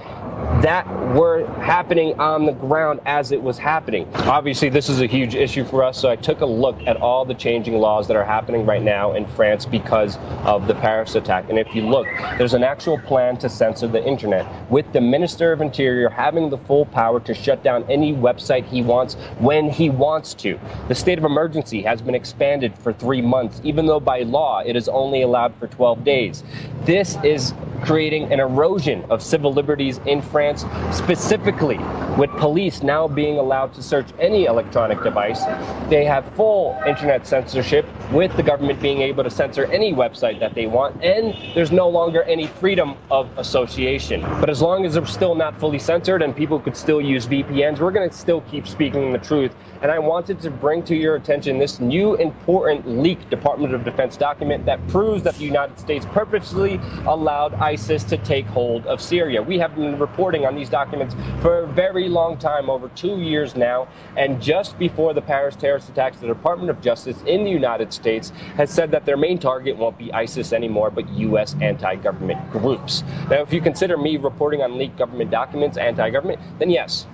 that were happening on the ground as it was happening. Obviously, this is a huge issue for us, so I took a look at all the changing laws that are happening right now in France because of the Paris attack. And if you look, there's an actual plan to censor the internet, with the Minister of Interior having the full power to shut down any website he wants when he wants to. The state of emergency has been expanded for 3 months, even though by law it is only allowed for 12 days. This is creating an erosion of civil liberties in France, specifically with police now being allowed to search any electronic device. They have full internet censorship, with the government being able to censor any website that they want, and there's no longer any freedom of association. But as long as they're still not fully censored and people could still use VPNs, we're going to still keep speaking the truth. And I wanted to bring to your attention this new important leaked Department of Defense document that proves that the United States purposely allowed ISIS to take hold of Syria. We have been reporting on these documents for a very long time, over 2 years now, and just before the Paris terrorist attacks, the Department of Justice in the United States has said that their main target won't be ISIS anymore, but U.S. anti-government groups. Now, if you consider me reporting on leaked government documents anti-government, then yes,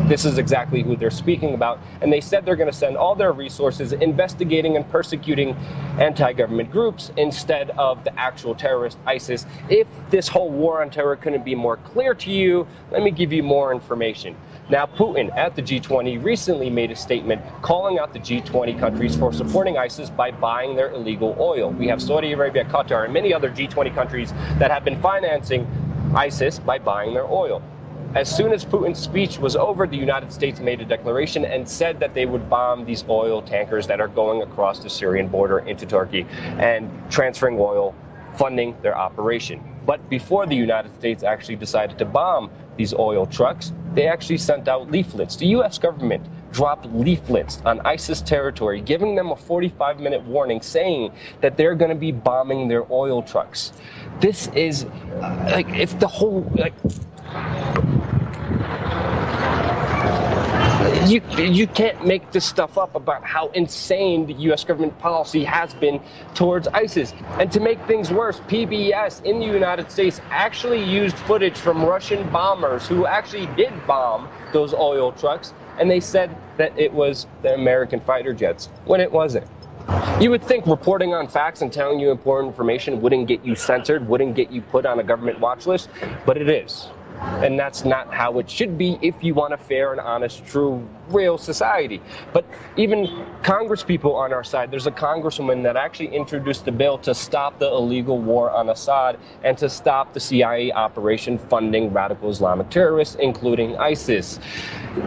this is exactly who they're speaking about. And they said they're going to send all their resources investigating and persecuting anti-government groups instead of the actual terrorist ISIS. If this whole war on terror couldn't be more clear to you, let me give you more information. Now, Putin at the G20 recently made a statement calling out the G20 countries for supporting ISIS by buying their illegal oil. We have Saudi Arabia, Qatar, and many other G20 countries that have been financing ISIS by buying their oil. As soon as Putin's speech was over, the United States made a declaration and said that they would bomb these oil tankers that are going across the Syrian border into Turkey and transferring oil, funding their operation. But before the United States actually decided to bomb these oil trucks, they actually sent out leaflets. The U.S. government dropped leaflets on ISIS territory, giving them a 45-minute warning saying that they're going to be bombing their oil trucks. This is, You can't make this stuff up about how insane the U.S. government policy has been towards ISIS. And to make things worse, PBS in the United States actually used footage from Russian bombers who actually did bomb those oil trucks, and they said that it was the American fighter jets, when it wasn't. You would think reporting on facts and telling you important information wouldn't get you censored, wouldn't get you put on a government watch list, but it is. And that's not how it should be if you want a fair and honest, true, real society. But even Congress people on our side, there's a congresswoman that actually introduced a bill to stop the illegal war on Assad and to stop the CIA operation funding radical Islamic terrorists, including ISIS.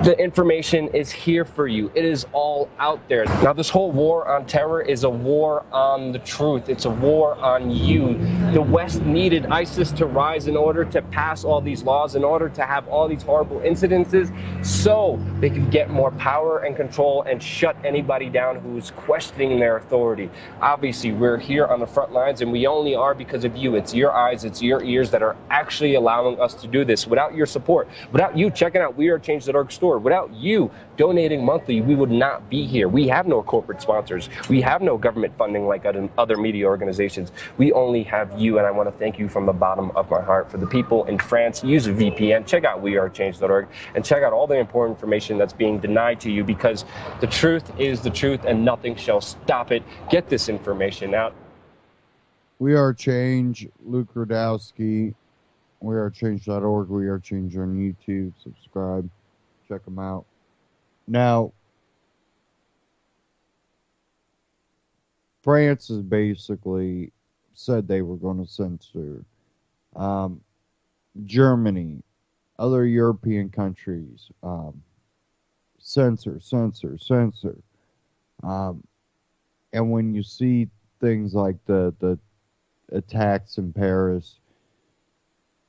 The information is here for you. It is all out there. Now, this whole war on terror is a war on the truth. It's a war on you. The West needed ISIS to rise in order to pass all these laws, in order to have all these horrible incidences, so they could get more power and control and shut anybody down who's questioning their authority. Obviously, we're here on the front lines, and we only are because of you. It's your eyes, it's your ears that are actually allowing us to do this. Without your support, without you checking out wearechange.org store, without you donating monthly, we would not be here. We have no corporate sponsors. We have no government funding like other media organizations. We only have you, and I want to thank you from the bottom of my heart. For the people in France, use a VPN, check out wearechange.org, and check out all the important information that's being denied to you, because the truth is the truth and nothing shall stop it. Get this information out. We Are Change, Luke Rudowski, wearechange.org, We Are Change on YouTube. Subscribe, check them out. Now, France has basically said they were going to censor. Germany, other European countries, censor. And when you see things like the attacks in Paris,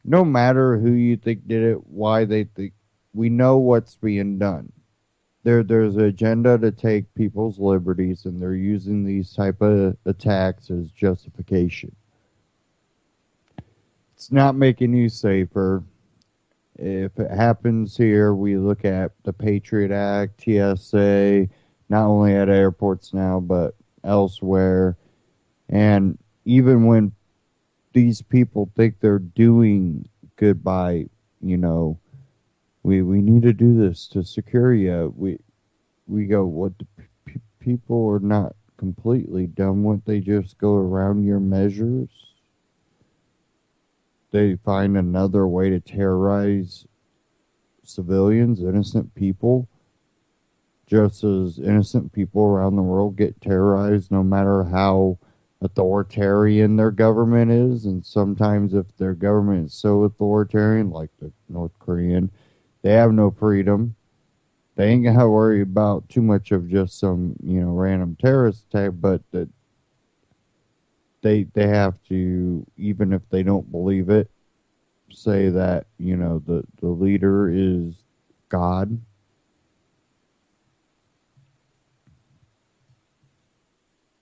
no matter who you think did it, why they think, we know what's being done. There's an agenda to take people's liberties, and they're using these type of attacks as justification. It's not making you safer. If it happens here, we look at the Patriot Act, TSA, not only at airports now, but elsewhere. And even when these people think they're doing good by, we need to do this to secure you. We go, what, people are not completely dumb. Wouldn't they just go around your measures? They find another way to terrorize civilians, innocent people, just as innocent people around the world get terrorized no matter how authoritarian their government is. And sometimes if their government is so authoritarian, like the North Korean, they have no freedom. They ain't gonna worry about too much of just some, random terrorist attack, but that they have to, even if they don't believe it, say that, the leader is God.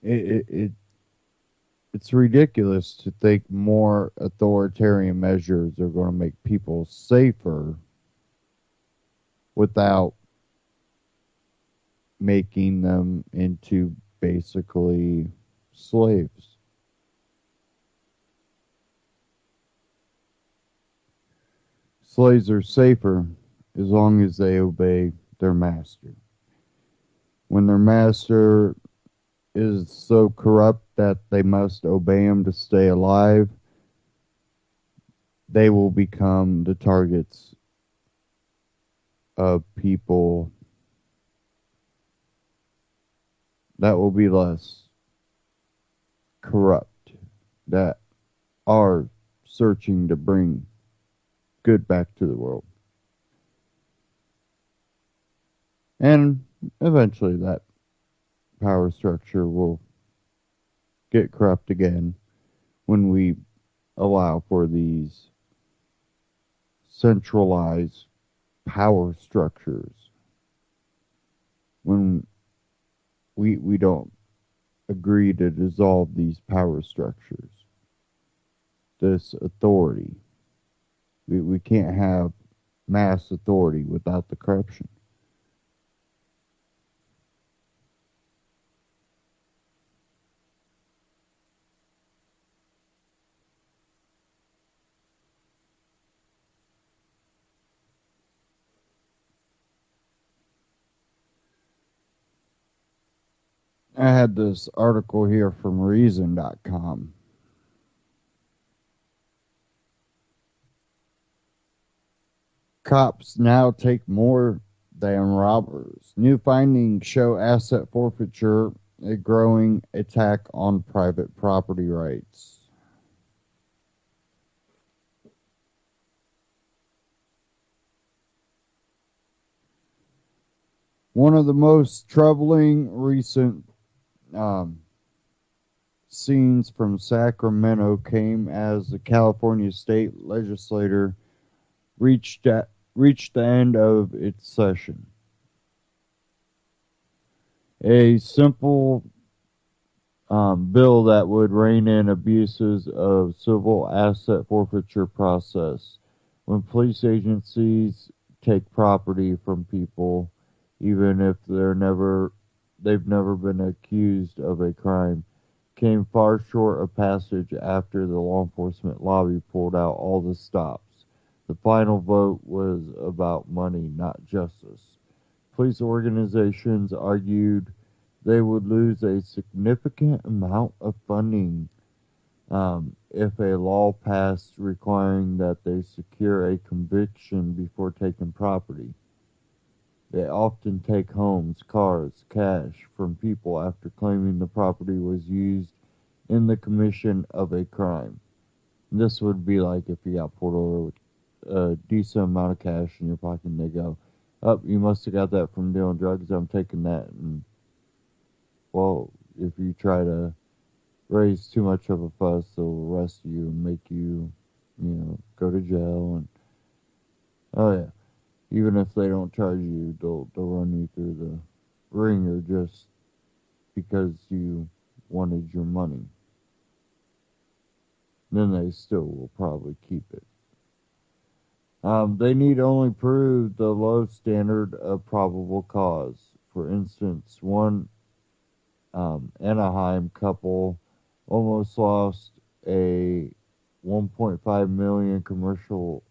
It's ridiculous to think more authoritarian measures are going to make people safer without making them into basically slaves. Slaves are safer as long as they obey their master. When their master is so corrupt that they must obey him to stay alive, they will become the targets of people that will be less corrupt, that are searching to bring good back to the world. And eventually that power structure will get corrupt again when we allow for these centralized power structures. When we don't agree to dissolve these power structures, this authority. We can't have mass authority without the corruption. I had this article here from Reason.com. Cops now take more than robbers. New findings show asset forfeiture a growing attack on private property rights. One of the most troubling recent scenes from Sacramento came as the California state legislature reached the end of its session. A simple bill that would rein in abuses of civil asset forfeiture process when police agencies take property from people, even if they've never been accused of a crime, came far short of passage after the law enforcement lobby pulled out all the stops. The final vote was about money, not justice. Police organizations argued they would lose a significant amount of funding if a law passed requiring that they secure a conviction before taking property. They often take homes, cars, cash from people after claiming the property was used in the commission of a crime. This would be like if you got pulled over with a decent amount of cash in your pocket and they go, "Oh, you must have got that from dealing drugs. I'm taking that." And well, if you try to raise too much of a fuss, they'll arrest you and make you, go to jail. And oh yeah, even if they don't charge you, they'll run you through the ringer just because you wanted your money. Then they still will probably keep it. They need only prove the low standard of probable cause. For instance, one Anaheim couple almost lost a $1.5 million commercial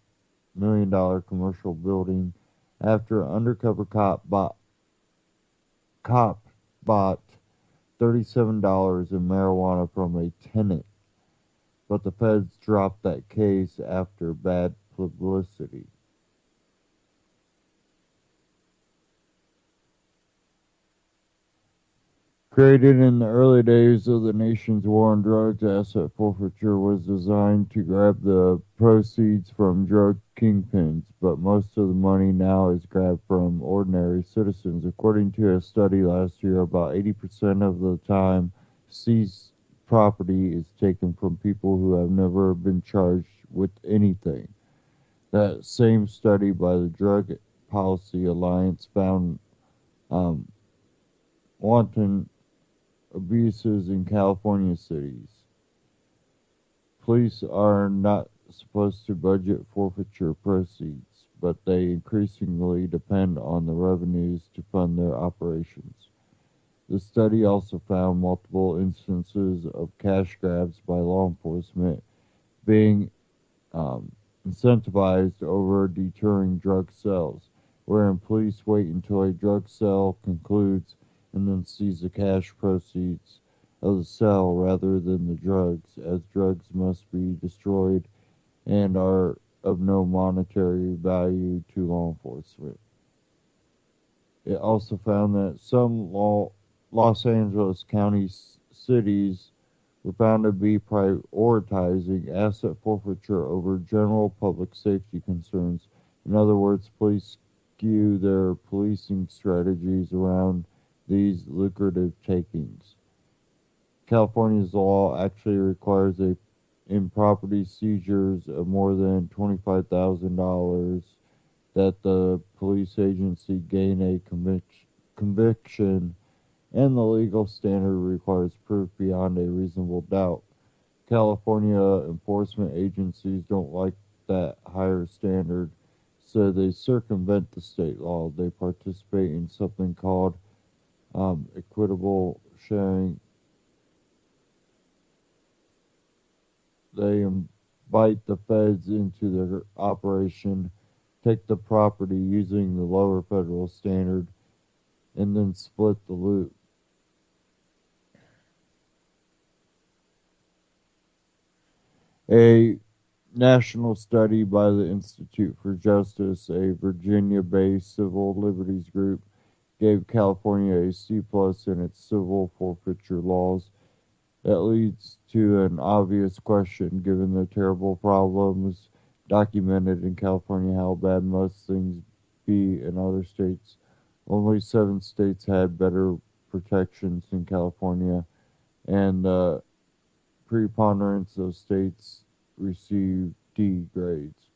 building after an undercover cop bought $37 in marijuana from a tenant, but the feds dropped that case after bad publicity. Created in the early days of the nation's war on drugs, asset forfeiture was designed to grab the proceeds from drug kingpins, but most of the money now is grabbed from ordinary citizens. According to a study last year, about 80% of the time seized property is taken from people who have never been charged with anything. That same study by the Drug Policy Alliance found wanton abuses in California cities. Police are not supposed to budget forfeiture proceeds, but they increasingly depend on the revenues to fund their operations. The study also found multiple instances of cash grabs by law enforcement being incentivized over deterring drug sales, wherein police wait until a drug sale concludes and then seize the cash proceeds of the sale rather than the drugs, as drugs must be destroyed and are of no monetary value to law enforcement. It also found that some Los Angeles County cities were found to be prioritizing asset forfeiture over general public safety concerns. In other words, police skew their policing strategies around these lucrative takings. California's law actually requires in property seizures of more than $25,000 that the police agency gain a conviction, and the legal standard requires proof beyond a reasonable doubt. California enforcement agencies don't like that higher standard, so they circumvent the state law. They participate in something called equitable sharing. They invite the feds into their operation, take the property using the lower federal standard, and then split the loot. A national study by the Institute for Justice, a Virginia-based civil liberties group, gave California a C+ in its civil forfeiture laws. That leads to an obvious question, given the terrible problems documented in California. How bad must things be in other states? Only 7 states had better protections than California, and the preponderance of states received D grades.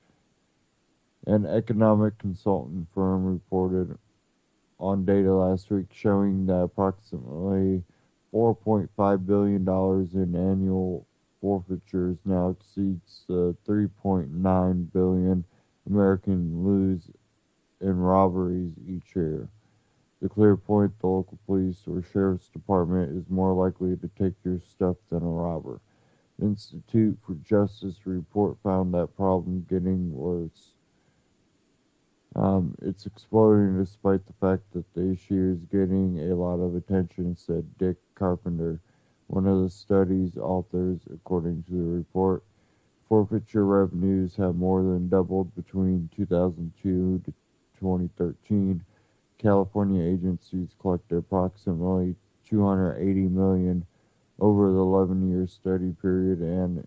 An economic consultant firm reported on data last week showing that approximately $4.5 billion in annual forfeitures now exceeds the $3.9 billion Americans lose in robberies each year. The clear point: the local police or sheriff's department is more likely to take your stuff than a robber. The Institute for Justice report found that problem getting worse. It's exploding despite the fact that the issue is getting a lot of attention, said Dick Carpenter, one of the study's authors. According to the report, forfeiture revenues have more than doubled between 2002 to 2013. California agencies collected approximately $280 million over the 11-year study period, and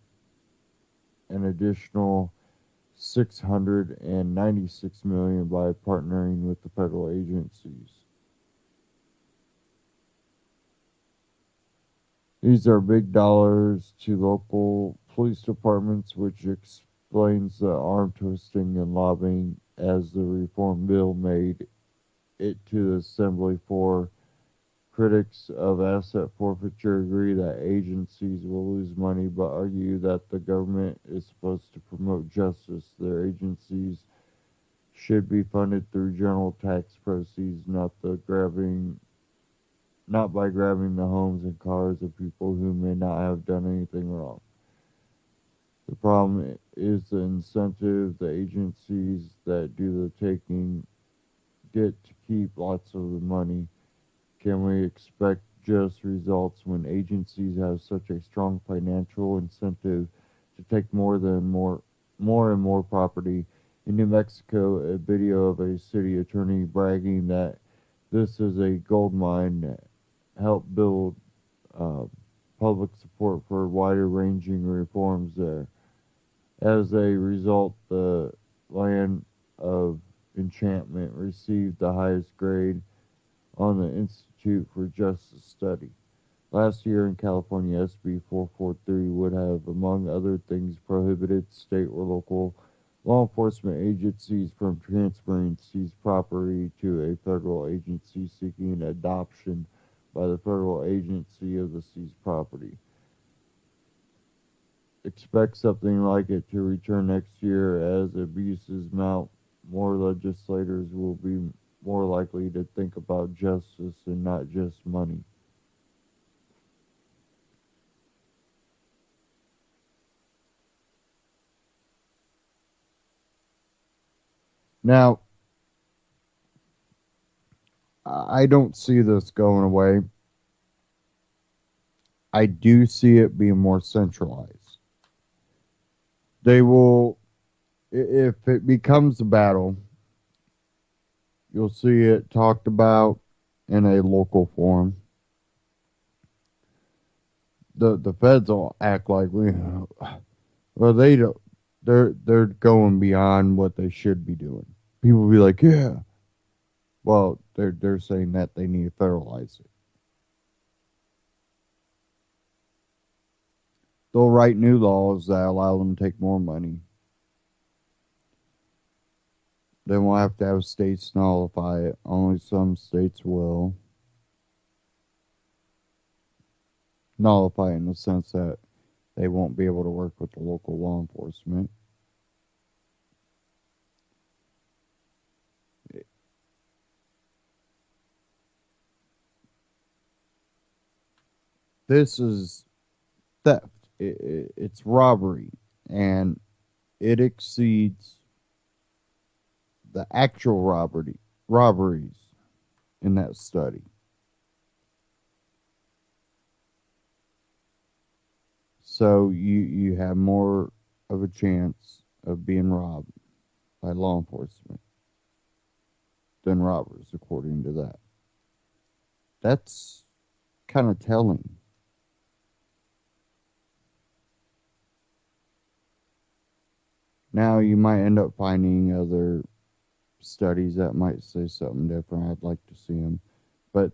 an additional $696 million by partnering with the federal agencies. These are big dollars to local police departments, which explains the arm twisting and lobbying as the reform bill made it to the Assembly floor. Critics of asset forfeiture agree that agencies will lose money, but argue that the government is supposed to promote justice. Their agencies should be funded through general tax proceeds, not by grabbing the homes and cars of people who may not have done anything wrong. The problem is the incentive. The agencies that do the taking get to keep lots of the money. Can we expect just results when agencies have such a strong financial incentive to take more and more property? In New Mexico, a video of a city attorney bragging that this is a gold mine helped build public support for wider-ranging reforms there. As a result, the land of enchantment received the highest grade on the Institute for Justice study. Last year in California, SB 443 would have, among other things, prohibited state or local law enforcement agencies from transferring seized property to a federal agency seeking adoption by the federal agency of the seized property. Expect something like it to return next year. As abuses mount, more legislators will be more likely to think about justice and not just money. Now, I don't see this going away. I do see it being more centralized. They will, if it becomes a battle, you'll see it talked about in a local forum. The feds will act like they don't. They're going beyond what they should be doing. People will be like, yeah. Well, they're saying that they need to federalize it. They'll write new laws that allow them to take more money. Then we'll have to have states nullify it. Only some states will nullify it in the sense that they won't be able to work with the local law enforcement. This is theft. It's robbery, and it exceeds the actual robberies in that study. So you have more of a chance of being robbed by law enforcement than robbers, according to that. That's kind of telling. Now, you might end up finding other studies that might say something different. I'd like to see them. But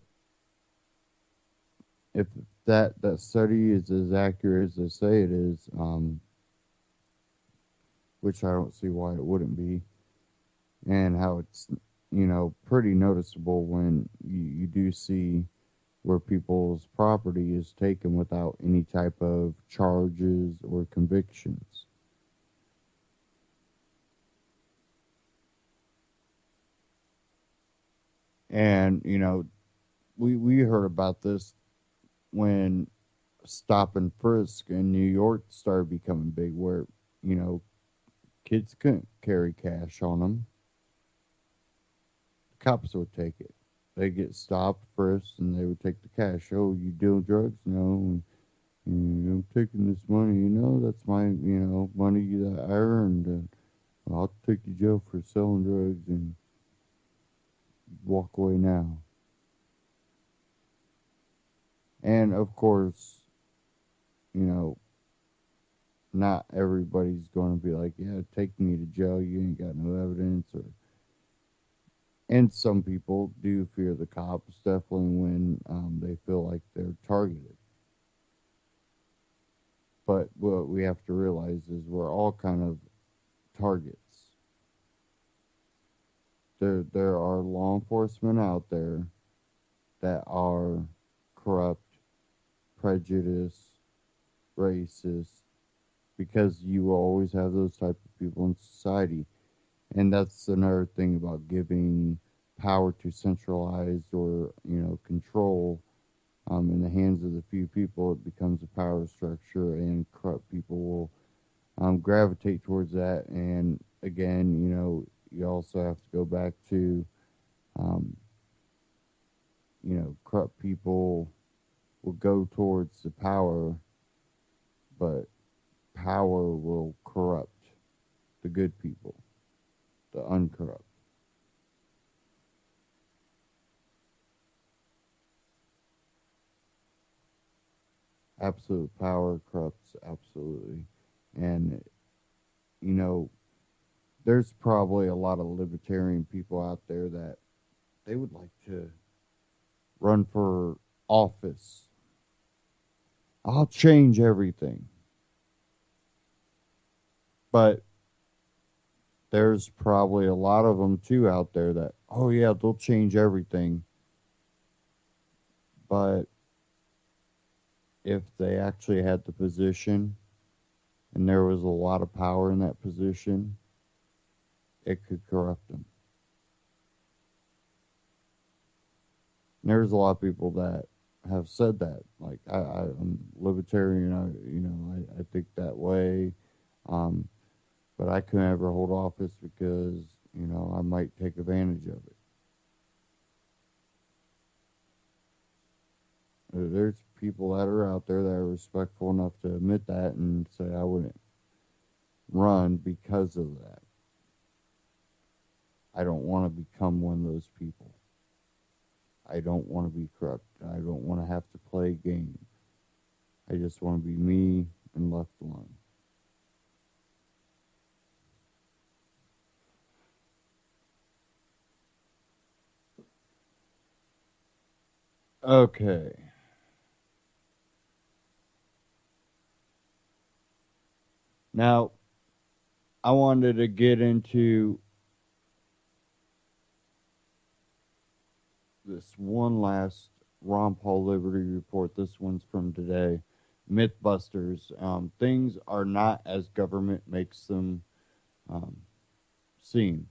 if that study is as accurate as they say it is, which I don't see why it wouldn't be, and how it's, pretty noticeable when you do see where people's property is taken without any type of charges or convictions. And, we heard about this when stop and frisk in New York started becoming big, where, kids couldn't carry cash on them. The cops would take it. They get stopped, frisked, and they would take the cash. Oh, you deal drugs? No. I'm taking this money. That's my, money that I earned. And I'll take you to jail for selling drugs and walk away now. And of course, not everybody's going to be like, yeah, take me to jail. You ain't got no evidence. And some people do fear the cops, definitely when they feel like they're targeted. But what we have to realize is we're all kind of targets. There are law enforcement out there that are corrupt, prejudiced, racist, because you will always have those type of people in society. And that's another thing about giving power to centralized or, control in the hands of the few people. It becomes a power structure, and corrupt people will gravitate towards that. And again, you also have to go back to, corrupt people will go towards the power, but power will corrupt the good people, the uncorrupt. Absolute power corrupts absolutely. And, there's probably a lot of libertarian people out there that they would like to run for office. I'll change everything. But there's probably a lot of them too out there that, oh yeah, they'll change everything. But if they actually had the position and there was a lot of power in that position, it could corrupt them. And there's a lot of people that have said that. Like, I'm libertarian, I think that way. But I couldn't ever hold office because, I might take advantage of it. There's people that are out there that are respectful enough to admit that and say, I wouldn't run because of that. I don't want to become one of those people. I don't want to be corrupt. I don't want to have to play a game. I just want to be me and left alone. Okay. Now, I wanted to get into this one last Ron Paul Liberty report. This one's from today. Mythbusters. Things are not as government makes them seem.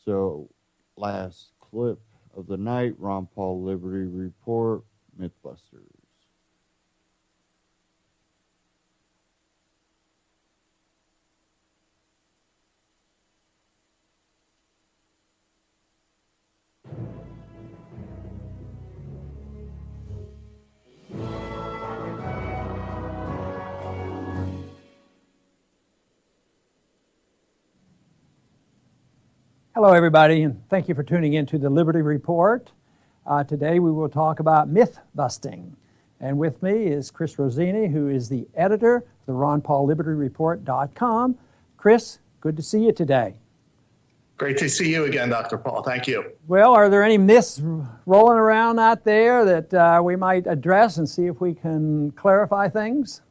So, last clip of the night, Ron Paul Liberty report, Mythbusters. Hello, everybody, and thank you for tuning in to the Liberty Report. Today we will talk about myth busting. And with me is Chris Rossini, who is the editor of the RonPaulLibertyReport.com. Chris, good to see you today. Great to see you again, Dr. Paul. Thank you. Well, are there any myths rolling around out there that we might address and see if we can clarify things?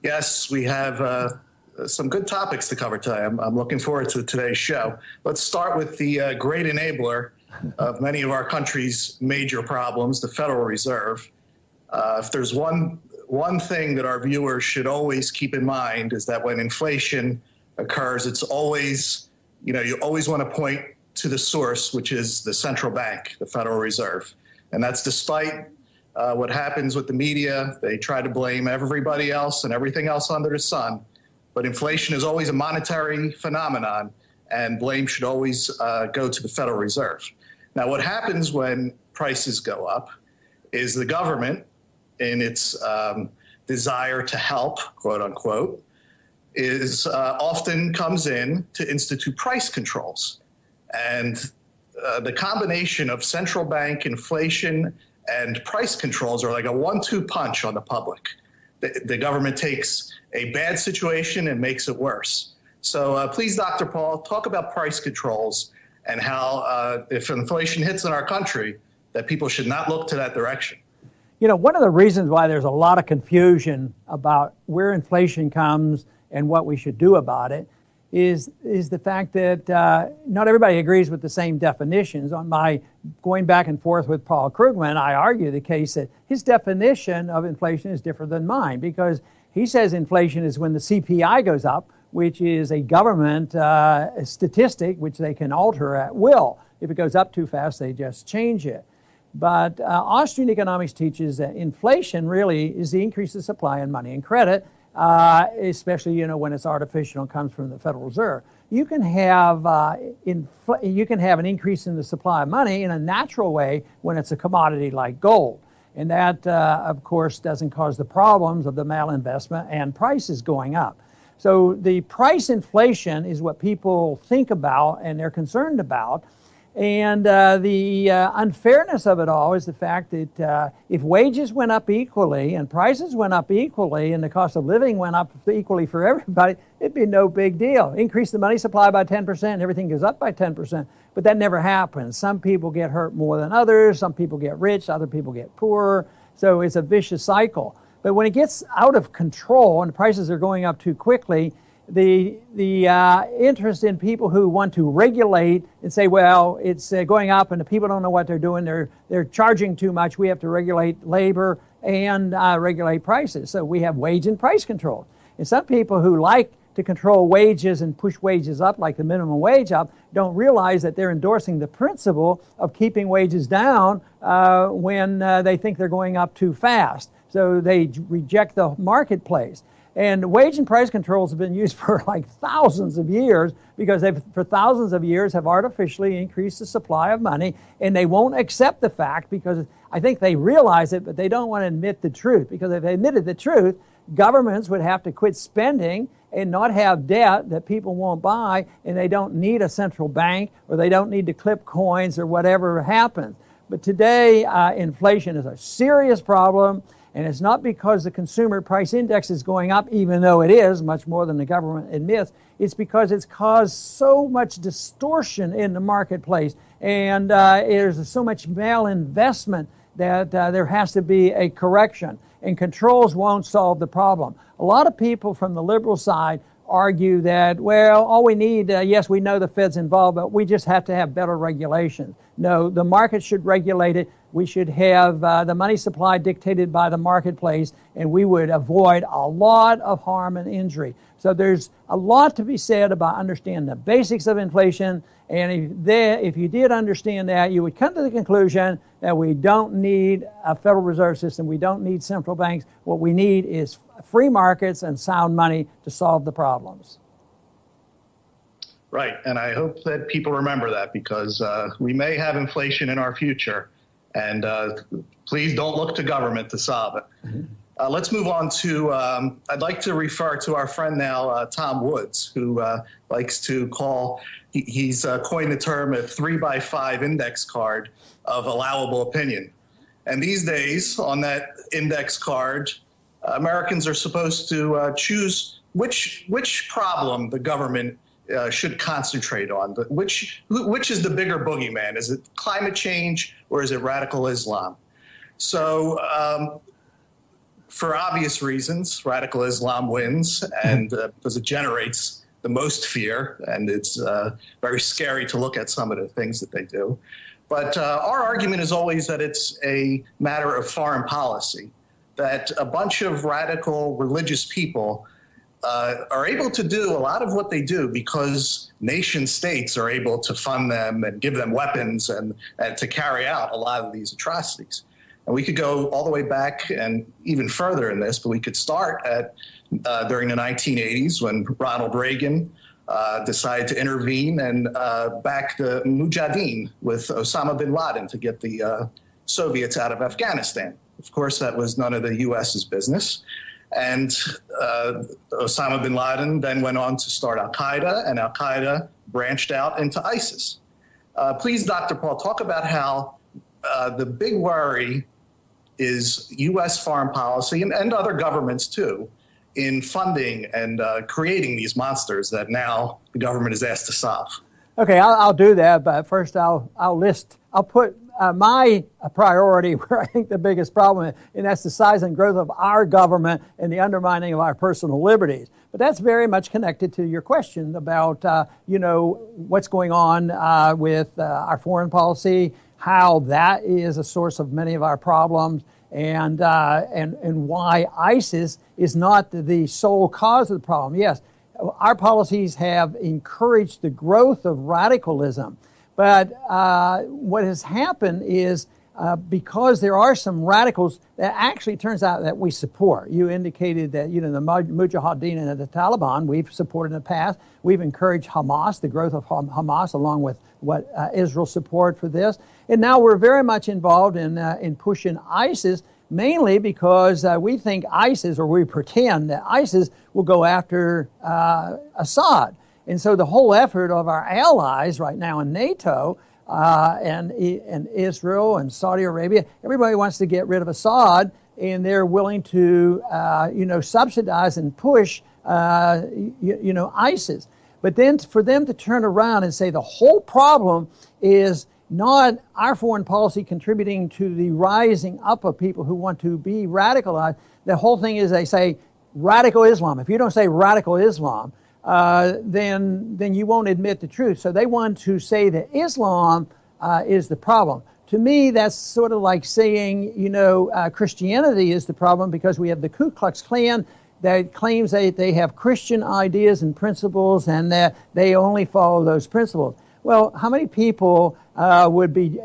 Yes, we have some good topics to cover today. I'm looking forward to today's show. Let's start with the great enabler of many of our country's major problems, the Federal Reserve. If there's one thing that our viewers should always keep in mind is that when inflation occurs, it's always, you always want to point to the source, which is the central bank, the Federal Reserve. And that's despite what happens with the media. They try to blame everybody else and everything else under the sun. But inflation is always a monetary phenomenon, and blame should always go to the Federal Reserve. Now, what happens when prices go up is the government, in its desire to help, quote unquote, is often comes in to institute price controls. And the combination of central bank inflation and price controls are like a 1-2 punch on the public. The government takes a bad situation and makes it worse. So please, Dr. Paul, talk about price controls and how if inflation hits in our country, that people should not look to that direction. One of the reasons why there's a lot of confusion about where inflation comes and what we should do about it is the fact that not everybody agrees with the same definitions. On my going back and forth with Paul Krugman, I argue the case that his definition of inflation is different than mine, because he says inflation is when the CPI goes up, which is a government statistic which they can alter at will. If it goes up too fast, they just change it. But Austrian economics teaches that inflation really is the increase of supply in money and credit, especially when it's artificial and comes from the Federal Reserve. You can have an increase in the supply of money in a natural way when it's a commodity like gold. And that, of course, doesn't cause the problems of the malinvestment and prices going up. So the price inflation is what people think about and they're concerned about. And the unfairness of it all is the fact that if wages went up equally and prices went up equally and the cost of living went up equally for everybody, it'd be no big deal. Increase the money supply by 10% and everything goes up by 10%. But that never happens. Some people get hurt more than others. Some people get rich. Other people get poorer. So it's a vicious cycle. But when it gets out of control and prices are going up too quickly, the interest in people who want to regulate and say, well, it's going up and the people don't know what they're doing. They're charging too much. We have to regulate labor and regulate prices. So we have wage and price control. And some people who like to control wages and push wages up, like the minimum wage up, don't realize that they're endorsing the principle of keeping wages down when they think they're going up too fast. So they reject the marketplace. And wage and price controls have been used for like thousands of years because they've, for thousands of years, have artificially increased the supply of money, and they won't accept the fact because I think they realize it, but they don't want to admit the truth, because if they admitted the truth, governments would have to quit spending and not have debt that people won't buy, and they don't need a central bank, or they don't need to clip coins or whatever happens. But today, inflation is a serious problem. And it's not because the consumer price index is going up, even though it is much more than the government admits. It's because it's caused so much distortion in the marketplace, and there's so much malinvestment that there has to be a correction. And controls won't solve the problem. A lot of people from the liberal side argue that, well, all we need, yes, we know the Fed's involved, but we just have to have better regulation. No, the market should regulate it. We should have the money supply dictated by the marketplace, and we would avoid a lot of harm and injury. So there's a lot to be said about understanding the basics of inflation, and if you did understand that, you would come to the conclusion that we don't need a Federal Reserve System, we don't need central banks. What we need is free markets and sound money to solve the problems. Right, and I hope that people remember that, because we may have inflation in our future, and please don't look to government to solve it. Let's move on to, I'd like to refer to our friend now, Tom Woods, who likes to call, he's coined the term a 3x5 index card of allowable opinion. And these days, on that index card, Americans are supposed to choose which problem the government should concentrate on. Which is the bigger boogeyman? Is it climate change or is it radical Islam? So for obvious reasons, radical Islam wins, and because it generates the most fear, and it's very scary to look at some of the things that they do. But our argument is always that it's a matter of foreign policy, that a bunch of radical religious people are able to do a lot of what they do because nation states are able to fund them and give them weapons and to carry out a lot of these atrocities. And we could go all the way back and even further in this, but we could start at during the 1980s when Ronald Reagan decided to intervene and back the Mujahideen with Osama bin Laden to get the Soviets out of Afghanistan. Of course, that was none of the U.S.'s business. And Osama bin Laden then went on to start Al-Qaeda, and Al-Qaeda branched out into ISIS. Please, Dr. Paul, talk about how the big worry is U.S. foreign policy and other governments, too, in funding and creating these monsters that now the government is asked to solve. Okay, I'll do that, but first I'll put my priority where I think the biggest problem is, and that's the size and growth of our government and the undermining of our personal liberties. But that's very much connected to your question about, what's going on with our foreign policy, how that is a source of many of our problems, and why ISIS is not the sole cause of the problem. Yes, our policies have encouraged the growth of radicalism, but what has happened is because there are some radicals that actually turns out that we support. You indicated that, the Mujahideen and the Taliban we've supported in the past. We've encouraged Hamas, the growth of Hamas, along with what Israel support for this. And now we're very much involved in pushing ISIS, mainly because we think ISIS, or we pretend that ISIS will go after Assad. And so the whole effort of our allies right now in NATO and Israel and Saudi Arabia, everybody wants to get rid of Assad, and they're willing to, subsidize and push, ISIS. But then for them to turn around and say the whole problem is not our foreign policy contributing to the rising up of people who want to be radicalized. The whole thing is they say radical Islam. If you don't say radical Islam, then you won't admit the truth. So they want to say that Islam is the problem. To me, that's sort of like saying, Christianity is the problem because we have the Ku Klux Klan that claims that they have Christian ideas and principles and that they only follow those principles. Well, how many people would be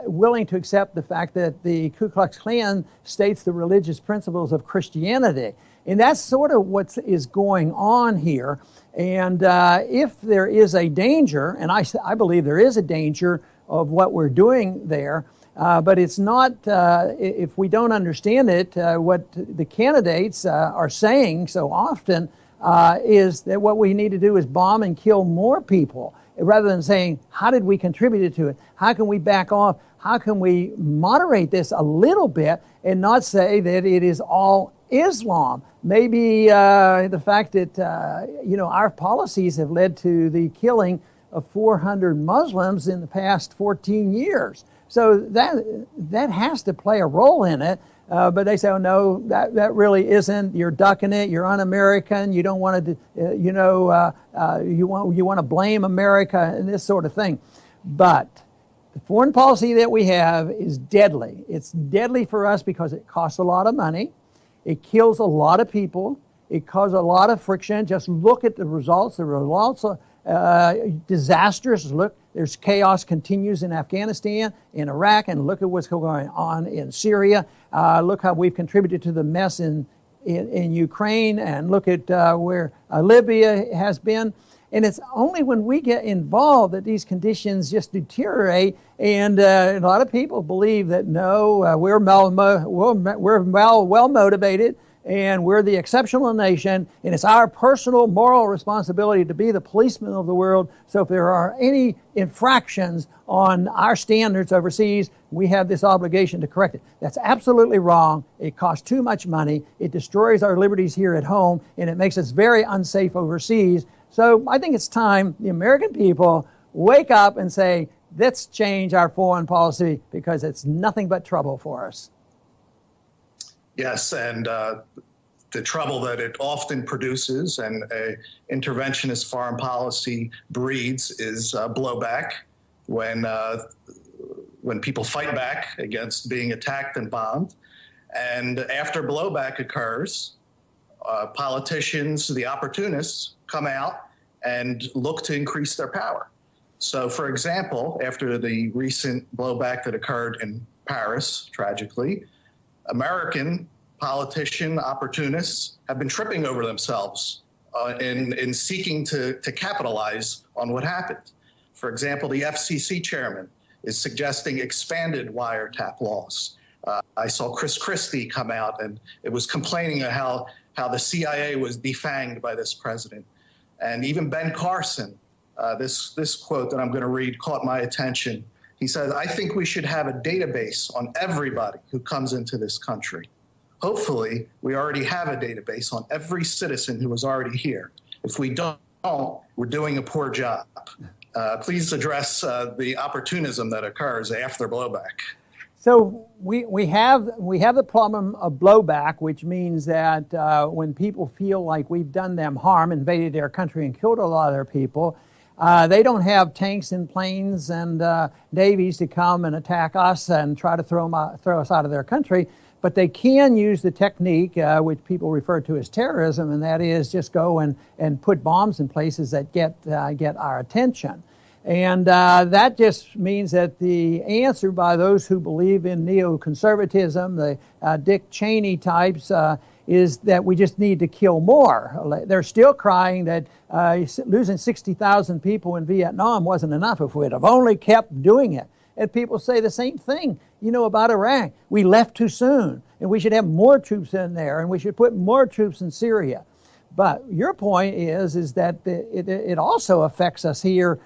willing to accept the fact that the Ku Klux Klan states the religious principles of Christianity? And that's sort of what is going on here. And if there is a danger, and I believe there is a danger of what we're doing there, but it's not, if we don't understand it, what the candidates are saying so often is that what we need to do is bomb and kill more people, rather than saying, how did we contribute to it? How can we back off? How can we moderate this a little bit and not say that it is all Islam? Maybe the fact that, our policies have led to the killing of 400 Muslims in the past 14 years. So that has to play a role in it. But they say, oh, no, that really isn't. You're ducking it. You're un-American. You don't want to, you want to blame America and this sort of thing. But the foreign policy that we have is deadly. It's deadly for us because it costs a lot of money. It kills a lot of people. It causes a lot of friction. Just look at the results. The results are disastrous. Look, there's chaos continues in Afghanistan, in Iraq, and look at what's going on in Syria. Look how we've contributed to the mess in Ukraine, and look at where Libya has been. And it's only when we get involved that these conditions just deteriorate. And a lot of people believe that no, we're well motivated, and we're the exceptional nation, and it's our personal moral responsibility to be the policemen of the world. So if there are any infractions on our standards overseas, we have this obligation to correct it. That's absolutely wrong. It costs too much money. It destroys our liberties here at home, and it makes us very unsafe overseas. So I think it's time the American people wake up and say, let's change our foreign policy, because it's nothing but trouble for us. Yes, and the trouble that it often produces and interventionist foreign policy breeds is blowback. When people fight back against being attacked and bombed. And after blowback occurs, politicians, the opportunists, come out and look to increase their power. So, for example, after the recent blowback that occurred in Paris, tragically, American politician opportunists have been tripping over themselves in seeking to capitalize on what happened. For example, the FCC chairman is suggesting expanded wiretap laws. I saw Chris Christie come out and it was complaining of how the CIA was defanged by this president. And even Ben Carson, this quote that I'm going to read caught my attention. He said, "I think we should have a database on everybody who comes into this country. Hopefully, we already have a database on every citizen who is already here. If we don't, we're doing a poor job." Please address the opportunism that occurs after blowback. So we have the problem of blowback, which means that when people feel like we've done them harm, invaded their country and killed a lot of their people, they don't have tanks and planes and navies to come and attack us and try to throw us out of their country. But they can use the technique, which people refer to as terrorism, and that is just go and put bombs in places that get our attention. And that just means that the answer by those who believe in neoconservatism, the Dick Cheney types, is that we just need to kill more. They're still crying that losing 60,000 people in Vietnam wasn't enough if we'd have only kept doing it. And people say the same thing, about Iraq. We left too soon, and we should have more troops in there, and we should put more troops in Syria. But your point is that it also affects us here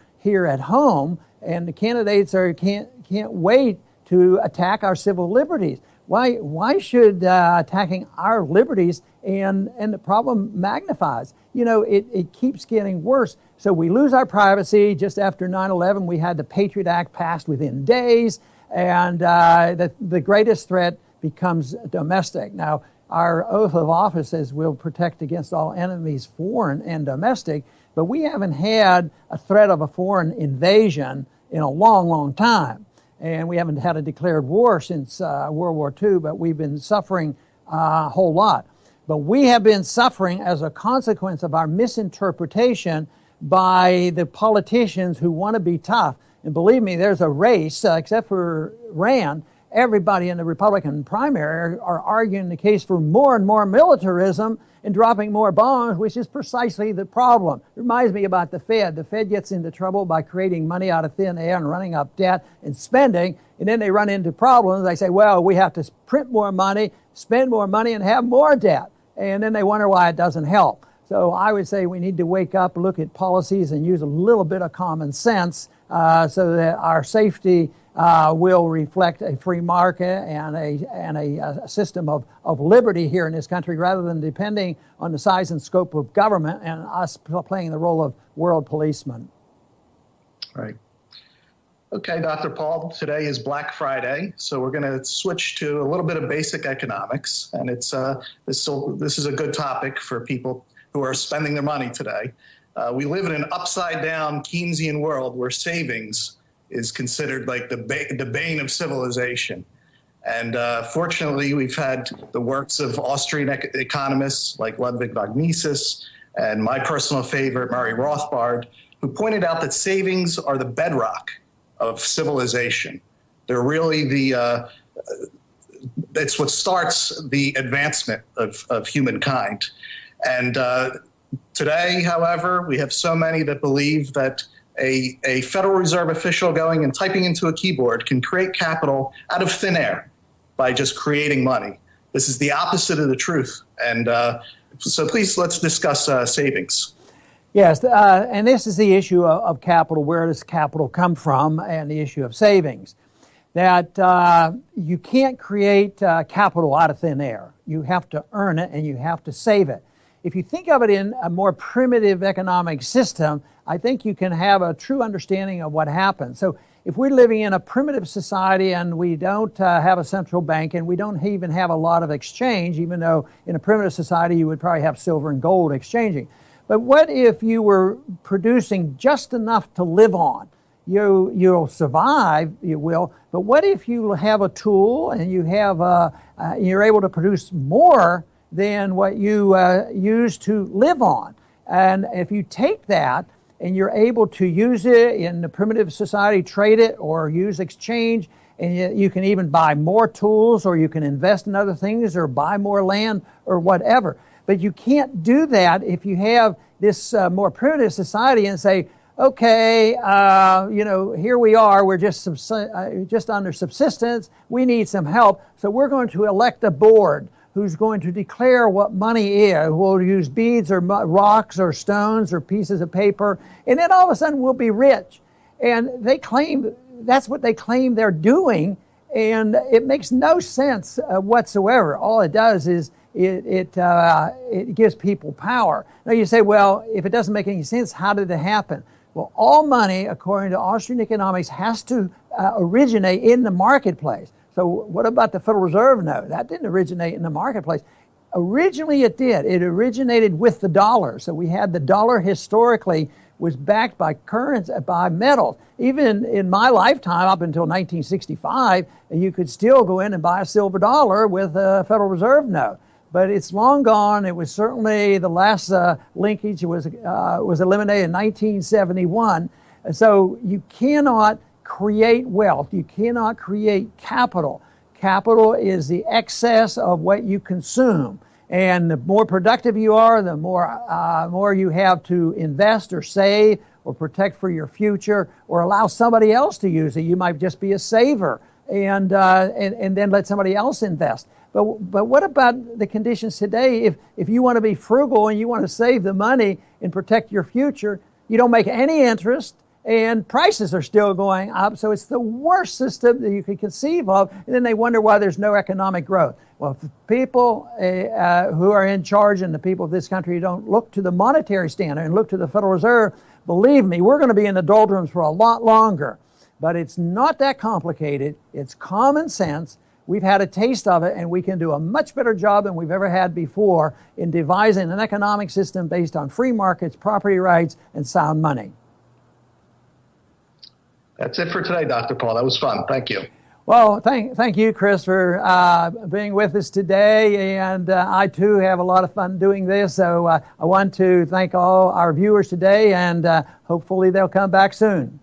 at home, and the candidates can't wait to attack our civil liberties. Why should attacking our liberties and the problem magnifies? It keeps getting worse. So we lose our privacy. Just after 9/11, we had the Patriot Act passed within days, and the greatest threat becomes domestic. Now, our oath of office says we'll protect against all enemies, foreign and domestic, but we haven't had a threat of a foreign invasion in a long, long time. And we haven't had a declared war since World War II, but we've been suffering a whole lot. But we have been suffering as a consequence of our misinterpretation by the politicians who want to be tough. And believe me, there's a race, except for Rand, everybody in the Republican primary are arguing the case for more and more militarism and dropping more bombs, which is precisely the problem. It reminds me about the Fed. The Fed gets into trouble by creating money out of thin air and running up debt and spending, and then they run into problems. They say, well, we have to print more money, spend more money, and have more debt. And then they wonder why it doesn't help. So I would say we need to wake up, look at policies, and use a little bit of common sense so that our safety will reflect a free market and a system of liberty here in this country, rather than depending on the size and scope of government and us playing the role of world policemen. Right. Okay, Dr. Paul, today is Black Friday, so we're going to switch to a little bit of basic economics, and this is a good topic for people who are spending their money today. We live in an upside-down Keynesian world where savings is considered like the bane of civilization. And fortunately, we've had the works of Austrian economists like Ludwig von Mises and my personal favorite, Murray Rothbard, who pointed out that savings are the bedrock of civilization. They're really it's what starts the advancement of humankind. And Today, however, we have so many that believe that a Federal Reserve official going and typing into a keyboard can create capital out of thin air by just creating money. This is the opposite of the truth. And so please, let's discuss savings. Yes, and this is the issue of capital. Where does capital come from? And the issue of savings. That you can't create capital out of thin air. You have to earn it and you have to save it. If you think of it in a more primitive economic system, I think you can have a true understanding of what happens. So if we're living in a primitive society and we don't have a central bank and we don't even have a lot of exchange, even though in a primitive society you would probably have silver and gold exchanging. But what if you were producing just enough to live on? You'll survive, you will, but what if you have a tool and you have you're able to produce more than what you use to live on? And if you take that and you're able to use it in the primitive society, trade it or use exchange, and you can even buy more tools or you can invest in other things or buy more land or whatever. But you can't do that if you have this more primitive society and say, okay, here we are, we're just under subsistence, we need some help, so we're going to elect a board who's going to declare what money is. We'll use beads or rocks or stones or pieces of paper, and then all of a sudden we'll be rich. And they claim, that's what they claim they're doing, and it makes no sense whatsoever. All it does is it gives people power. Now you say, well, if it doesn't make any sense, how did it happen? Well, all money, according to Austrian economics, has to originate in the marketplace. So what about the Federal Reserve note? That didn't originate in the marketplace. Originally it did. It originated with the dollar. So we had the dollar historically was backed by currency, by metals. Even in my lifetime, up until 1965, you could still go in and buy a silver dollar with a Federal Reserve note. But it's long gone. It was certainly the last linkage was eliminated in 1971. And so you cannot create wealth. You cannot create capital. Capital is the excess of what you consume. And the more productive you are, the more you have to invest or save or protect for your future or allow somebody else to use it. You might just be a saver and then let somebody else invest. But what about the conditions today? If you want to be frugal and you want to save the money and protect your future, you don't make any interest and prices are still going up. So it's the worst system that you could conceive of. And then they wonder why there's no economic growth. Well, if the people who are in charge and the people of this country don't look to the monetary standard and look to the Federal Reserve, believe me, we're going to be in the doldrums for a lot longer. But it's not that complicated. It's common sense. We've had a taste of it, and we can do a much better job than we've ever had before in devising an economic system based on free markets, property rights, and sound money. That's it for today, Dr. Paul. That was fun. Thank you. Well, thank you, Chris, for being with us today. And I, too, have a lot of fun doing this. So I want to thank all our viewers today, and hopefully they'll come back soon.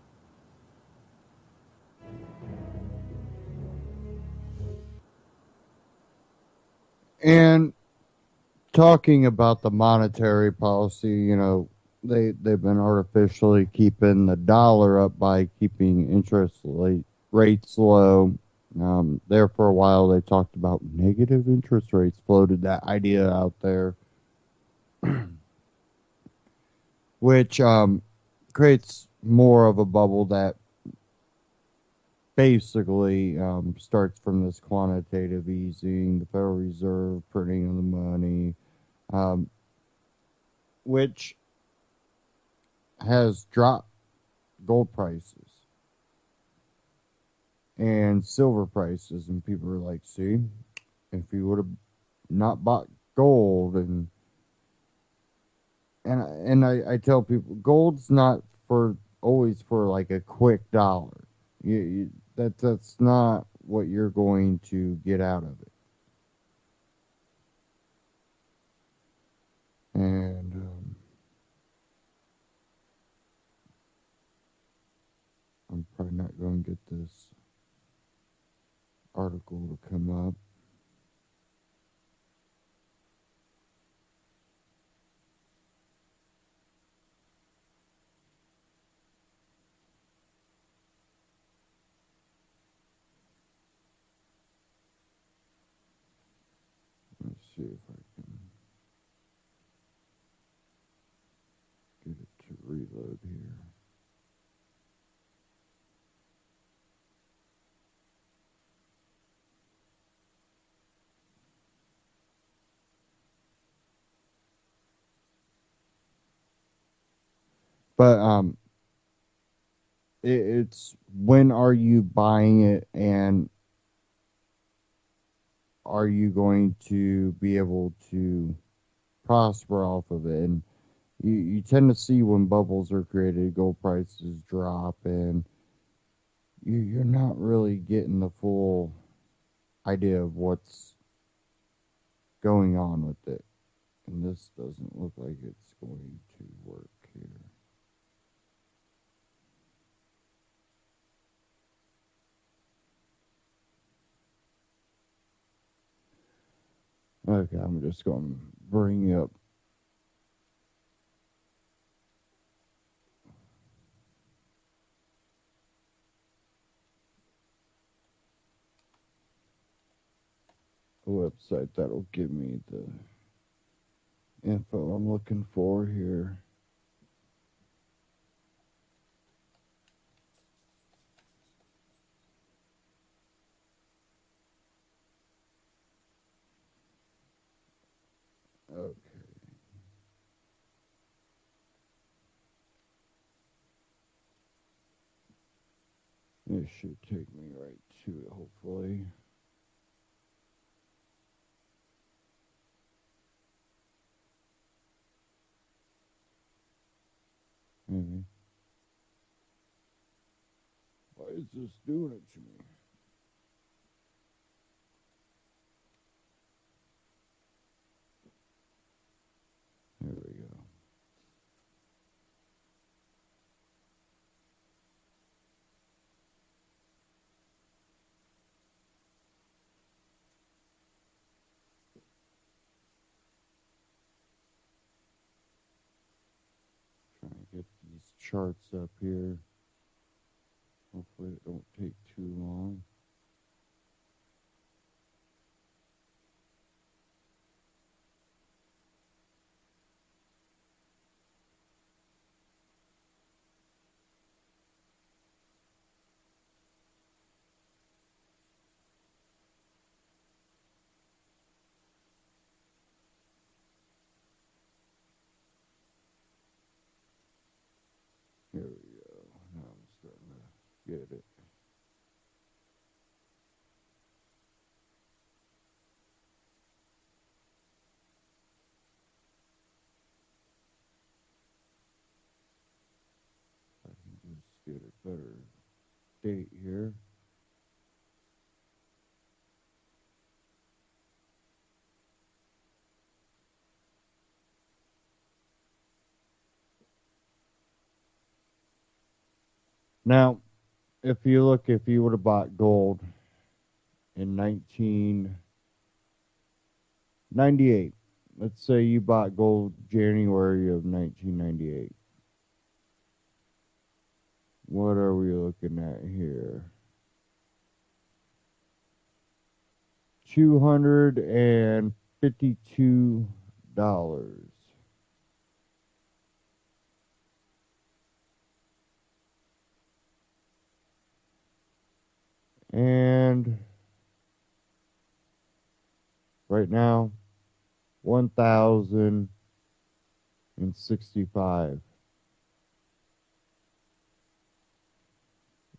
And talking about the monetary policy, they've been artificially keeping the dollar up by keeping interest rates low. There for a while they talked about negative interest rates, floated that idea out there, which creates more of a bubble that basically starts from this quantitative easing, the Federal Reserve printing of the money, which has dropped gold prices and silver prices, and people are like, see, if you would have not bought gold, and I tell people, gold's not always for like a quick dollar. That's not what you're going to get out of it. And I'm probably not going to get this article to come up. see if I can get it to reload here. But it's when are you buying it, and are you going to be able to prosper off of it? And you tend to see when bubbles are created, gold prices drop, and you're not really getting the full idea of what's going on with it. And this doesn't look like it's going to work here. Okay, I'm just going to bring up a website that'll give me the info I'm looking for here. Okay. This should take me right to it, hopefully. Maybe. Why is this doing it to me? There we go. Trying to get these charts up here. Hopefully it don't take too long. Here we go. Now I'm starting to get it. I can just get a better date here. Now, if you would have bought gold in 1998, let's say you bought gold January of 1998. What are we looking at here? $252. And right now, 1,065.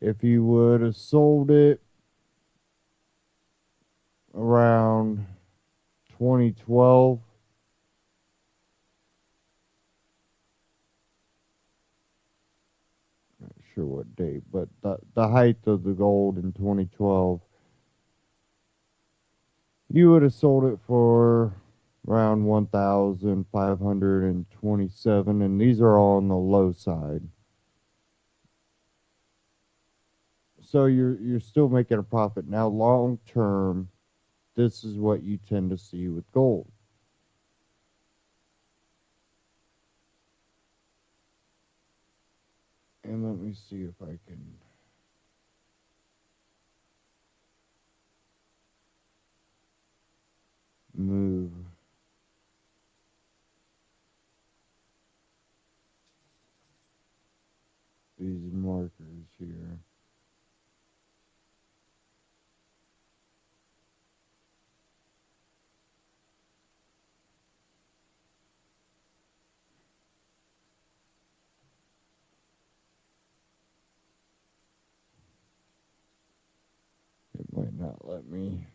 If you would have sold it around 2012, not sure what date, but the height of the gold in 2012, you would have sold it for around 1,527, and these are all on the low side. So you're still making a profit. Now, long term, this is what you tend to see with gold. And let me see if I can move these markers here. It might not let me.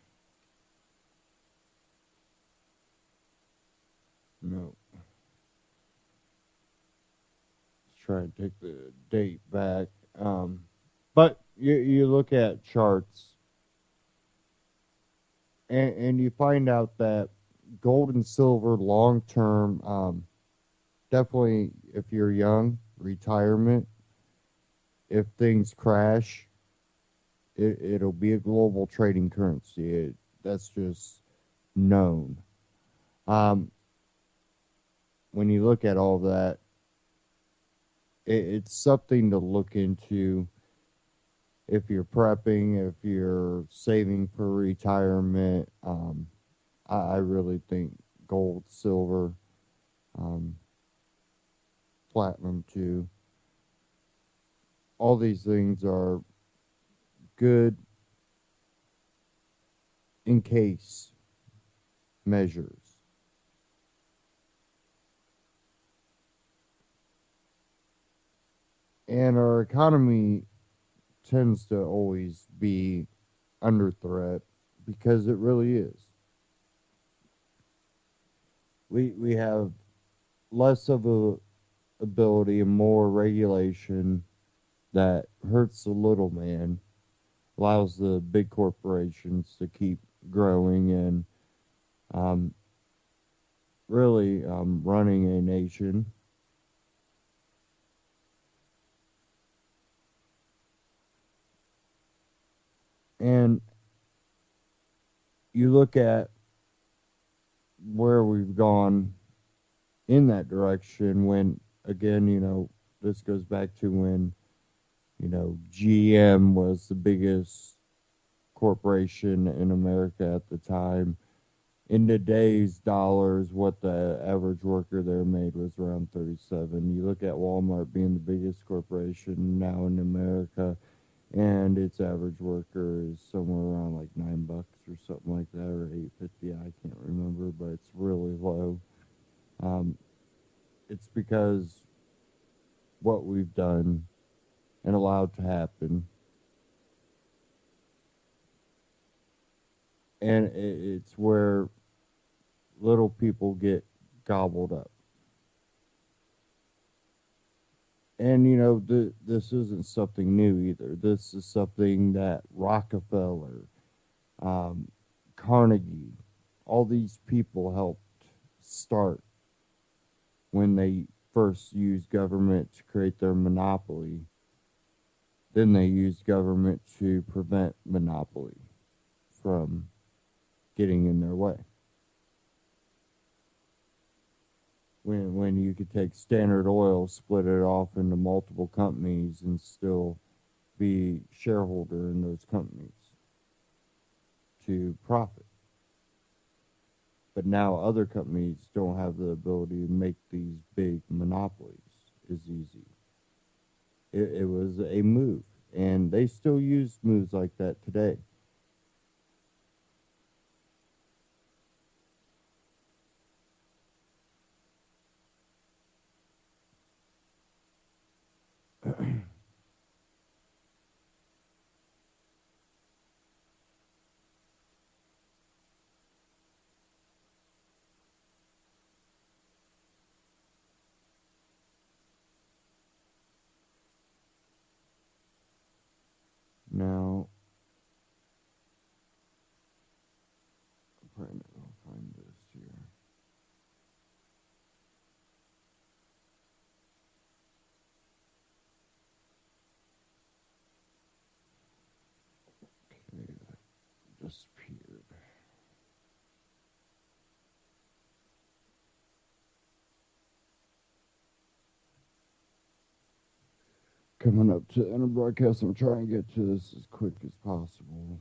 No. Let's try and take the date back. But you look at charts and you find out that gold and silver long term, definitely if you're young, retirement, if things crash, it'll be a global trading currency. That's just known. When you look at all that, it's something to look into if you're prepping, if you're saving for retirement. I really think gold, silver, platinum too. All these things are good in case measures. And our economy tends to always be under threat because it really is. We have less of a ability and more regulation that hurts the little man, allows the big corporations to keep growing and really running a nation. And you look at where we've gone in that direction when, again, this goes back to when, GM was the biggest corporation in America at the time. In today's dollars, what the average worker there made was around 37. You look at Walmart being the biggest corporation now in America, and its average worker is somewhere around like $9 or something like that, or $8.50. I can't remember, but it's really low. It's because what we've done and allowed to happen, and it's where little people get gobbled up. And this isn't something new either. This is something that Rockefeller, Carnegie, all these people helped start when they first used government to create their monopoly. Then they used government to prevent monopoly from getting in their way. When you could take Standard Oil, split it off into multiple companies, and still be shareholder in those companies to profit. But now other companies don't have the ability to make these big monopolies as easy. It was a move, and they still use moves like that today. Now, I'll find this here. Okay, that disappeared. Coming up to end of broadcast, I'm trying to get to this as quick as possible.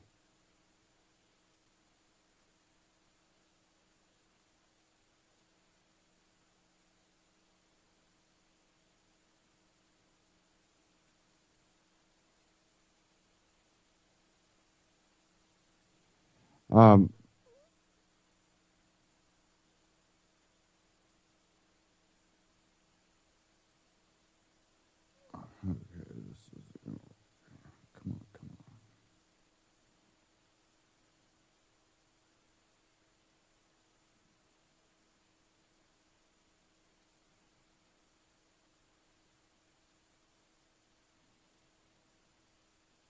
Um, okay, come on, come on.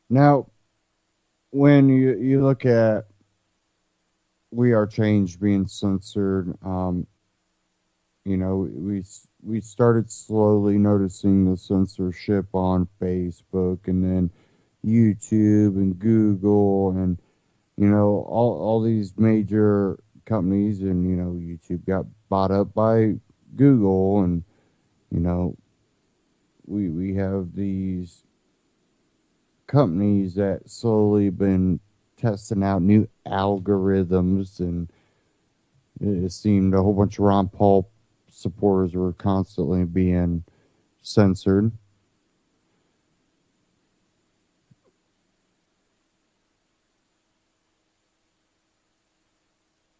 Now, when you look at We Are Change being censored, we started slowly noticing the censorship on Facebook and then YouTube and Google and all these major companies, and YouTube got bought up by Google, and you know we have these companies that slowly been testing out new algorithms, and it seemed a whole bunch of Ron Paul supporters were constantly being censored.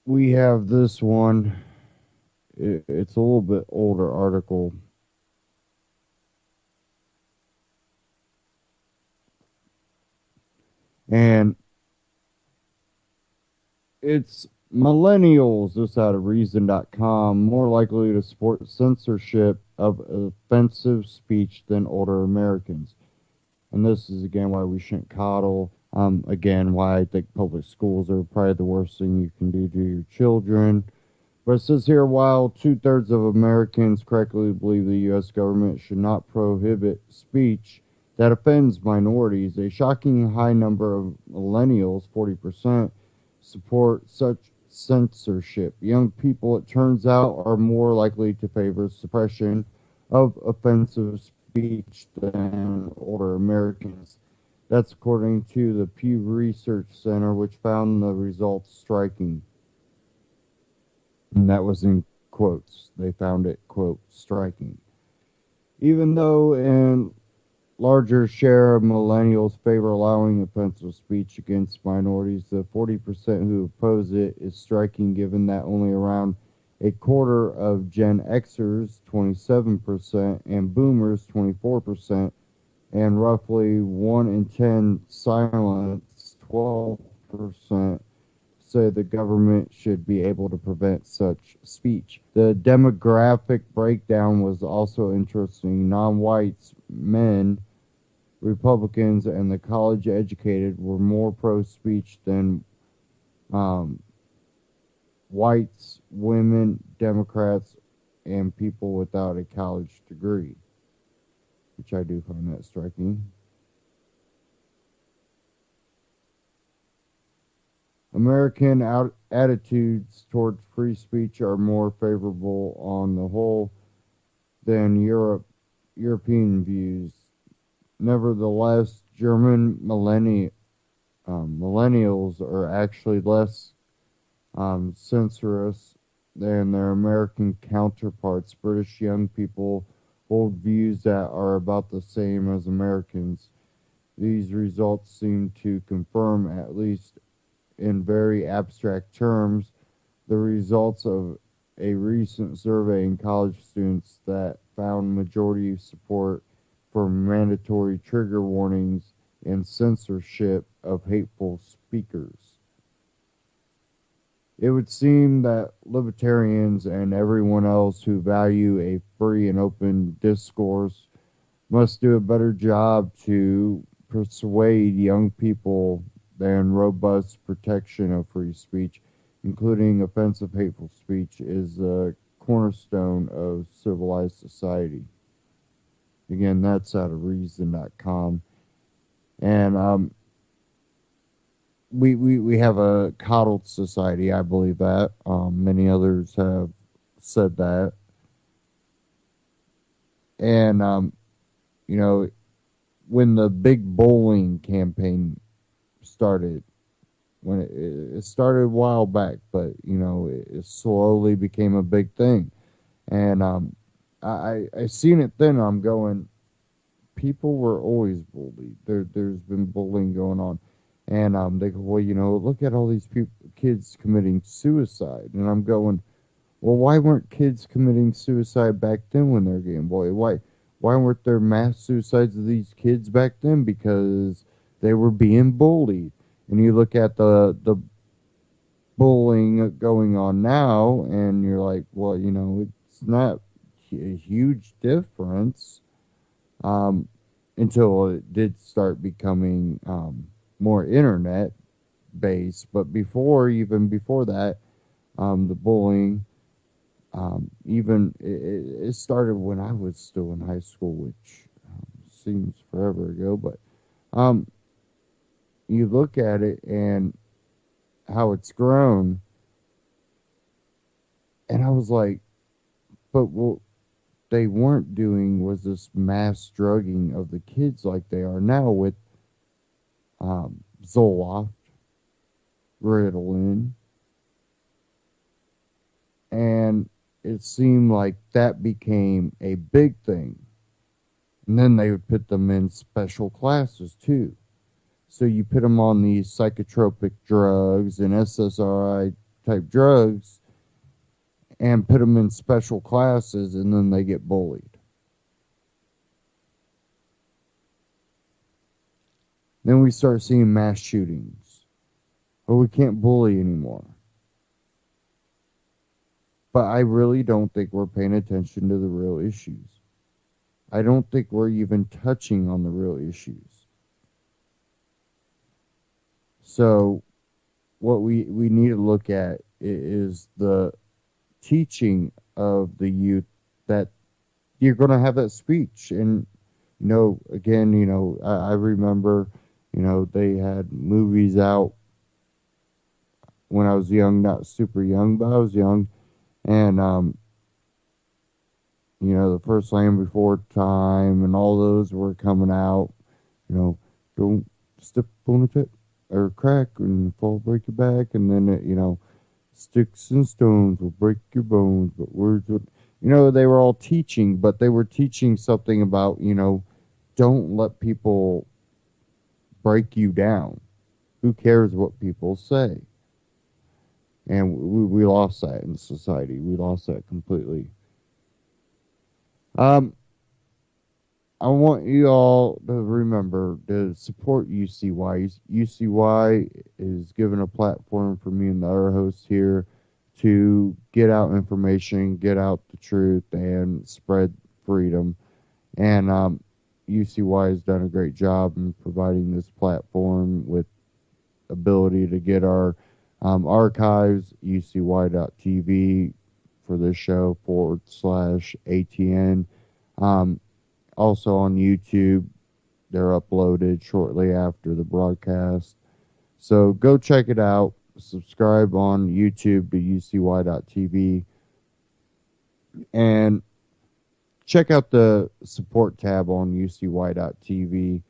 We have this one. It's a little bit older article. And it's millennials, this out of reason.com, more likely to support censorship of offensive speech than older Americans. And this is again why we shouldn't coddle. Again, why I think public schools are probably the worst thing you can do to your children. But it says here, while 2/3 of Americans correctly believe the U.S. government should not prohibit speech that offends minorities, a shocking high number of millennials, 40%, support such censorship. Young people, it turns out, are more likely to favor suppression of offensive speech than older Americans. That's according to the Pew Research Center, which found the results striking. And that was in quotes. They found it, quote, striking. Even though in larger share of millennials favor allowing offensive speech against minorities, the 40% who oppose it is striking, given that only around a quarter of Gen Xers, 27%, and Boomers, 24%, and roughly 1 in 10 silents, 12%, say the government should be able to prevent such speech. The demographic breakdown was also interesting. Non-whites, men, Republicans, and the college educated were more pro-speech than whites, women, Democrats, and people without a college degree, which I do find that striking. American attitudes towards free speech are more favorable on the whole than European views. Nevertheless, German millennials are actually less censorious than their American counterparts. British young people hold views that are about the same as Americans. These results seem to confirm, at least in very abstract terms, the results of a recent survey in college students that found majority support for mandatory trigger warnings and censorship of hateful speakers. It would seem that libertarians and everyone else who value a free and open discourse must do a better job to persuade young people than robust protection of free speech, including offensive hateful speech, is a cornerstone of civilized society. Again, that's out of reason.com. And we have a coddled society, I believe that. Many others have said that. And, when the big bowling campaign started, when it started a while back, but it slowly became a big thing, and I seen it then. I'm going, people were always bullied. There's been bullying going on, And they go, well, look at all these kids committing suicide. And I'm going, well, why weren't kids committing suicide back then when they're getting bullied? Why weren't there mass suicides of these kids back then? Because they were being bullied. And you look at the bullying going on now, and you're like, well, it's not a huge difference until it did start becoming more internet based. But even before that, the bullying, even it started when I was still in high school, which seems forever ago. But you look at it and how it's grown, and I was like, but what they weren't doing was this mass drugging of the kids like they are now with Zoloft, Ritalin, and it seemed like that became a big thing. And then they would put them in special classes too. So you put them on these psychotropic drugs and SSRI type drugs and put them in special classes, and then they get bullied. Then we start seeing mass shootings. Or we can't bully anymore. But I really don't think we're paying attention to the real issues. I don't think we're even touching on the real issues. So what we need to look at is the teaching of the youth that you're going to have that speech. And, again, I remember, they had movies out when I was young, not super young, but I was young. And, the First Land Before Time and all those were coming out. Don't step on a tip or crack and fall, break your back. And then, sticks and stones will break your bones, but words would, they were all teaching, but they were teaching something about, don't let people break you down. Who cares what people say? And we lost that in society. We lost that completely. I want you all to remember to support UCY. UCY is given a platform for me and the other hosts here to get out information, get out the truth, and spread freedom. And UCY has done a great job in providing this platform with ability to get our archives, ucy.tv for this show /ATN. Also on YouTube, they're uploaded shortly after the broadcast. So go check it out. Subscribe on YouTube to ucy.tv. And check out the support tab on ucy.tv.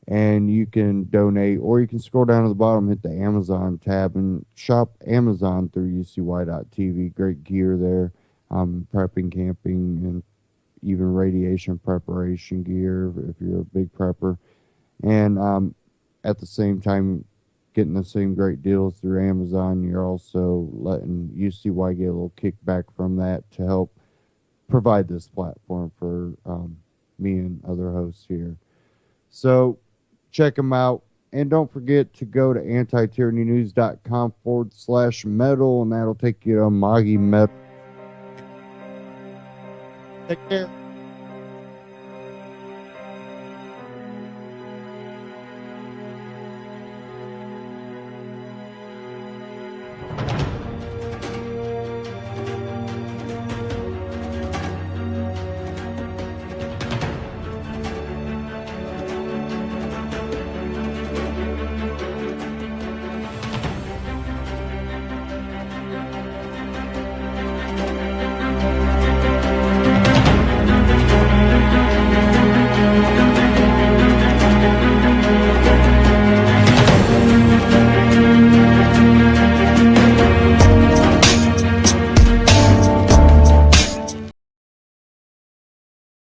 And you can donate, or you can scroll down to the bottom, hit the Amazon tab, and shop Amazon through ucy.tv. Great gear there. Prepping, camping, and even radiation preparation gear if you're a big prepper. And at the same time, getting the same great deals through Amazon, you're also letting UCY get a little kickback from that to help provide this platform for me and other hosts here. So check them out. And don't forget to go to antityrannynews.com/metal, and that'll take you to Magi Metal. Take care.